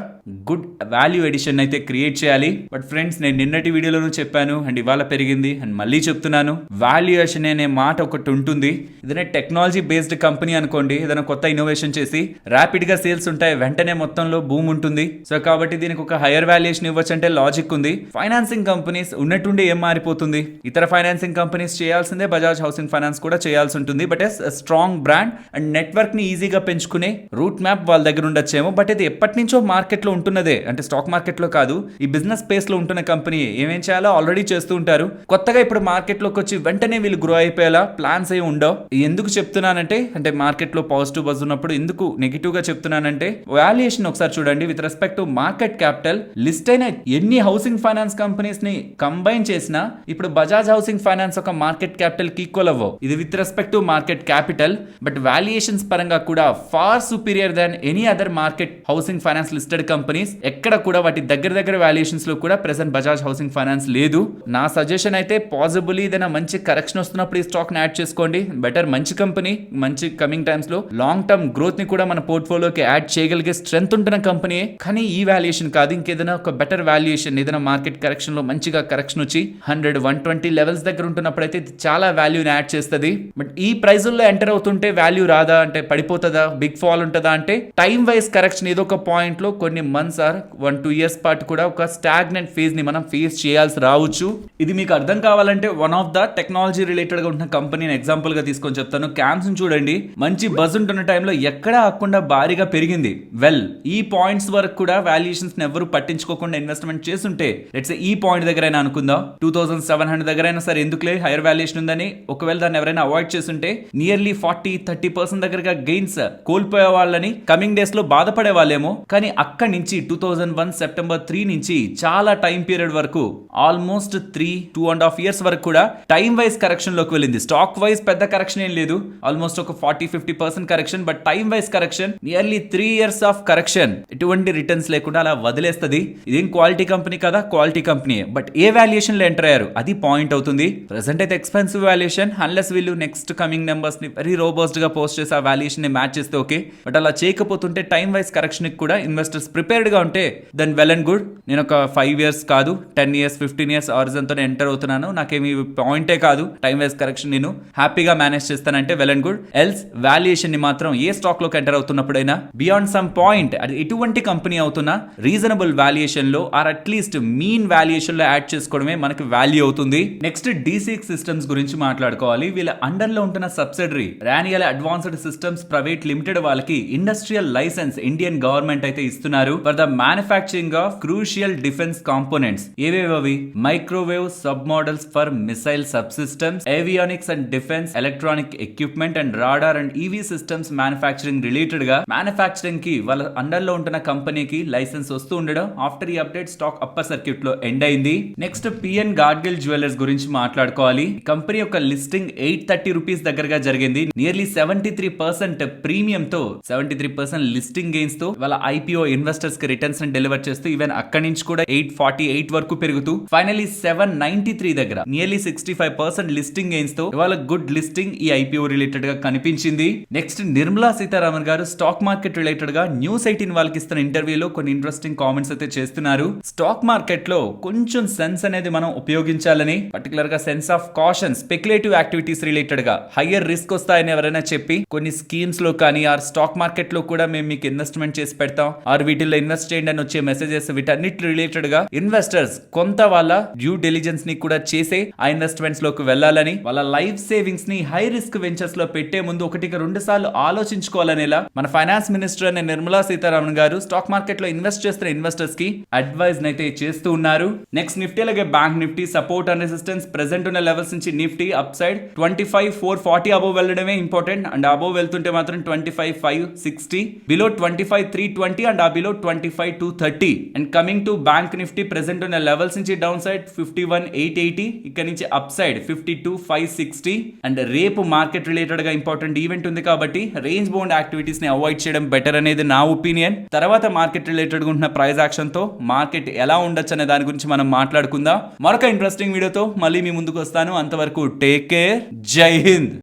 గుడ్ వాల్యూ ఎడిషన్ అయితే క్రియేట్ చేయాలి. బట్ ఫ్రెండ్స్, నేను నిన్నటి వీడియోలోనూ చెప్పాను అండ్ ఇవాళ పెరిగింది అండ్ మళ్ళీ చెప్తున్నాను, వాల్యుయేషన్ అనే మాట ఒకటి ఉంటుంది. ఏదైనా టెక్నాలజీ బేస్డ్ కంపెనీ అనుకోండి, ఏదైనా కొత్త ఇన్నోవేషన్ చేసి ర్యాపిడ్ గా సేల్స్ ఉంటాయి, వెంటనే మొత్తంలో బూమ్ ఉంటుంది. సో కాబట్టి దీనికి ఒక హైయర్ వాల్యుయేషన్ ఇవ్వచ్చు అంటే లాజిక్ ఉంది. ఫైనాన్సింగ్ కంపెనీస్ ఉన్నట్టుండి ఏం మారిపోతుంది, ఇతర ఫైనాన్సింగ్ కంపెనీస్ చేయాల్సిందే బజాజ్ హౌసింగ్ ఫైనాన్స్ కూడా చేయాల్సి ఉంటుంది. But strong brand and network ని ఈజీగా పెంచుకునే రూట్ మ్యాప్ వాళ్ళ దగ్గర ఉండొచ్చేమో. బట్ ఇది ఎప్పటి నుంచో మార్కెట్ లో ఉంటున్నదే, అంటే స్టాక్ మార్కెట్ లో కాదు, ఈ బిజినెస్ స్పేస్ లో ఉంటున్న కంపెనీ ఏమేం చేయాలో ఆల్రెడీ చేస్తూ ఉంటారు. కొత్తగా ఇప్పుడు మార్కెట్ లోకి వచ్చి వెంటనే వీళ్ళు గ్రో అయిపోయేలా ప్లాన్స్ ఏ ఉండవు. ఎందుకు చెప్తున్నానంటే, అంటే మార్కెట్ లో పాజిటివ్ బజ్ ఉన్నప్పుడు ఎందుకు నెగిటివ్ గా చెప్తున్నానంటే, వాల్యుయేషన్ ఒకసారి చూడండి with respect to market capital. List అయిన ఎన్ని హౌసింగ్ ఫైనాన్స్ కంపెనీస్ ని కంబైన్ చేసినా ఇప్పుడు బజాజ్ హౌసింగ్ ఫైనాన్స్ ఒక మార్కెట్ క్యాపిటల్ కి ఈక్వల్ అవ్వవు. ఇది with respect to market capital, but valuations పరంగా కూడా far superior than any other market housing finance listed companies. ఎక్కడ కూడా వాటి దగ్గర వాల్యుయేషన్స్ లో కూడా ప్రెసెంట్ బజాజ్ హౌసింగ్ ఫైనాన్స్ లేదు. నా సజెషన్ అయితే పాసిబుల్ ఏదైనా మంచి కరెక్షన్ వస్తున్నప్పుడు ఈ స్టాక్ ని యాడ్ చేసుకోండి. బెటర్, మంచి కంపెనీ, మంచి కమింగ్ టైమ్స్ లో లాంగ్ టర్మ్ గ్రోత్ ని కూడా మన పోర్ట్ఫోలియోకి యాడ్ చేయగలిగే స్ట్రెంత్ ఉంటున్న కంపెనీ. కానీ ఈ వాల్యుయేషన్ కాదు, ఇంకేదైనా ఒక బెటర్ వాల్యుయేషన్, ఏదైనా మార్కెట్ కరెక్షన్ లో మంచిగా కరెక్షన్ వచ్చి 100-120 లెవెల్స్ దగ్గర ఉంటున్నప్పుడు అయితే చాలా వాల్యూని యాడ్ చేస్తుంది. బట్ ఈ ప్రైజుల్లో ఎంటర్ అవుతుంటే వాల్యూ రాదా అంటే, పడిపోతుందా, బిగ్ ఫాల్ ఉంటుందా అంటే, టైం వైజ్ కరెక్షన్ ఏదో ఒక పాయింట్ లో కొన్ని మంత్స్ ఆర్ 1-2 years పాటు కూడా ఒక స్టాగ్నెంట్ ఫేజ్ ని మనం ఫేస్ చేయాల్సి రావచ్చు. ఇది మీకు అర్థం కావాలంటే one of the technology related గా ఉంటున్న కంపెనీని ఎగ్జాంపుల్ గా తీసుకొని చెప్తాను. క్యామ్స్ చూడండి, మంచి బజ్ ఉంటున్న టైంలో ఎక్కడ ఆకుండా భారీగా పెరిగింది. వెల్, ఈ పాయింట్స్ వరకు కూడా వాల్యుయేషన్స్ ఎవరు పట్టించుకోకుండా ఇన్వెస్ట్మెంట్ చేస్తుంటే, లెట్స్ ఈ పాయింట్ దగ్గర అయినా అనుకుందాం 2700 దగ్గర అయినా సరే ఎందుకులే హైయర్ వాల్యుయేషన్ ఉందని, ఒకవేళ దాన్ని ఎవరైనా అవాయిడ్ చేస్తుంటే నియర్లీ 40-30% దగ్గరగా గెయిన్స్ కోల్పోయే వాళ్ళని కమింగ్ డేస్ లో బాధపడే వాళ్ళేమో. కానీ అక్కడి నుంచి 2001 September 3 నుంచి చాలా టైం పీరియడ్ వరకు ఆల్మోస్ట్ 3-2.5 years వరకు కూడా టైం వైజ్ కరెక్షన్ లోకి వెళ్ళింది. స్టాక్ స్టాక్ వైజ్ పెద్ద కరెక్షన్ ఏం లేదు, ఆల్మోస్ట్ ఒక 40-50% correction. But time wise correction nearly 3 years of correction, ఎటువంటి రిటర్న్స్ లేకుండా అలా వదిలేస్తుంది. ఇదేం క్వాలిటీ కంపెనీ కదా, quality company. But A valuation లో ఎంటర్ అయ్యారు అది పాయింట్ అవుతుంది. ప్రెసెంట్ అయితే ఎక్స్పెన్సివ్ వాల్యుయేషన్, అన్లెస్ వీళ్ళు నెక్స్ట్ కమింగ్ నెంబర్స్ ని వెరీ రోబస్ట్ గా పోస్ట్ చేసి ఆ వాల్యుయేషన్ ని మ్యాచ్ చేస్తే ఓకే. బట్ అలా చేయకపోతుంటే టైం వైజ్ కరెక్షన్ కి కూడా ఇన్వెస్టర్స్ ప్రిపేర్డ్ గా ఉంటే దెన్ వెల్ అండ్ గుడ్. నేను ఒక 5 years కాదు 10 years 15 years ఆరిజన్ తో ఎంటర్ అవుతున్నాను, నాకేమి పాయింటే కాదు, టైం వైజ్ కరెక్షన్ నేను హ్యాపీగా మేనేజ్ చేస్తానంటే well and good. Else valuation ని మాత్రం ఏ స్టాక్ లోకి ఎంటర్ అవుతున్నప్పుడైనా బియాండ్ సమ్ పాయింట్, అది ఎటువంటి కంపెనీ అవుతున్నా రీజనబుల్ వాల్యుయేషన్ లో ఆర్ అట్లీస్ట్ మీన్ వాల్యుయేషన్ లో యాడ్ చేసుకోవడమే మనకి వాల్యూ అవుతుంది. నెక్స్ట్ D6 సిస్టమ్స్ గురించి మాట్లాడుకోవాలి. వీళ్ళ అండర్ లో ఉంటున్న subsidiary Raniel advanced systems private limited వాళ్ళకి ఇండస్ట్రియల్ లైసెన్స్ ఇండియన్ గవర్నమెంట్ అయితే ఇస్తున్నారు for the manufacturing of crucial defence components. ఏవేవి? Microwave sub models for missile sub systems, avionics and defence, electronic equipment and radar and EV systems manufacturing related గా manufacturing కి వాళ్ళ under లో ఉంటున్న కంపెనీకి licence వస్తూ ఉండడం ఆఫ్టర్ ఈ అప్డేట్ స్టాక్ అప్పర్ సర్క్యూట్ లో ఎండ్ అయింది. నెక్స్ట్ పిఎన్ గాడ్గిల్ జ్యువెలర్స్ గురించి మాట్లాడుకోవాలి. కంపెనీ యొక్క లిస్టింగ్ 830 రూపీస్ దగ్గరగా జరిగింది. నియర్లీ 73% ప్రీమియం తో 73% లిస్టింగ్ గెయిన్స్ తో వాళ్ళ ఐపీఓ ఇన్వెస్టర్స్ కి రిటర్న్స్ డెలివర్ చేస్తూ ఈవెన్ అక్కడి నుంచి కూడా 848 వరకు పెరుగుతూ ఫైనలీ 793 దగ్గర నియర్లీ 65% లిస్టింగ్ గెయిన్స్ తో ఇవాళ గుడ్ లిస్టింగ్ ఈ ఐపీఓ రిలేటెడ్ గా కనిపించింది. నెక్స్ట్ నిర్మలా సీతారామన్ గారు స్టాక్ మార్కెట్ రిలేటెడ్ గా న్యూస్ 18 వాళ్ళకి ఇస్తున్న ఇంటర్వ్యూలో కొన్ని ఇంట్రెస్టింగ్ కామెంట్స్ అయితే చేస్తున్నారు. స్టాక్ మార్కెట్ లో కొంచెం సెన్స్ అనేది మనం ఉపయోగించాలని, పర్టికులర్ గా sense of caution, speculative activities related గా హయ్యర్ రిస్క్ వస్తాయని ఎవరైనా చెప్పి కొన్ని స్కీమ్స్ లో కానీ ఆర్ స్టాక్ మార్కెట్ లో కూడా మేము మీకు ఇన్వెస్ట్మెంట్ చేసి పెడతాం ఆర్ వీటిల్లో ఇన్వెస్ట్ చేయండి అని వచ్చే మెసేజెస్, వీటన్నిటి రిలేటెడ్ గా ఇన్వెస్టర్స్ కొంత వాళ్ళ డ్యూ డెలిజెన్స్ ని కూడా చేసే ఆ ఇన్వెస్ట్మెంట్స్ లోకి వెళ్ళాలని, వాళ్ళ లైఫ్ సేవింగ్స్ ని హై రిస్క్ వెంచర్స్ లో పెట్టే ముందు 1-2 సార్లు ఆలోచించుకోవాలనేలా మన ఫైనాన్స్ మినిస్టర్ అనే నిర్మలా సీతారామన్ గారు స్టాక్ మార్కెట్ లో ఇన్వెస్ట్ చేస్తున్న ఇన్వెస్టర్స్ కి అడ్వైజ్ అయితే చేస్తూ ఉన్నారు. నెక్స్ట్ నిఫ్టీ అలాగే bank Nifty support and resistance present ఉన్న లెవెల్స్ నుంచి నిఫ్టీ అప్ సైడ్ 25,440 అబోవ్ వెళ్ళడమే ఇంపార్టెంట్. అండ్ అబోవ్ వెళ్తుంటే మాత్రం 25,560, బిలో 25,320 అండ్ ఆ below 25,230. And coming to bank Nifty present ఉన్న లెవెల్స్ నుంచి డౌన్ సైడ్ 51,880, ఇక్కడ నుంచి అప్ సైడ్ 52,560. అండ్ రేపు మార్కెట్ రిలేటెడ్ గా ఇంపార్టెంట్ ఈవెంట్ ఉంది కాబట్టి రేంజ్ బౌండ్ యాక్టివిటీస్ ని అవాయిడ్ చేయడం బెటర్ అనేది నా ఒపీనియన్. తర్వాత మార్కెట్ రిలేటెడ్ గా ఉన్న ప్రైస్ యాక్షన్ తో మార్కెట్ ఎలా ఉండొచ్చు అనే దాని గురించి మనం మాట్లాడుకుందాం. మరొక ఇంట్రెస్టింగ్ వీడియోతో మళ్ళీ మీ ముందుకు వస్తాను. అంతవరకు టేక్ కేర్, జై హింద్.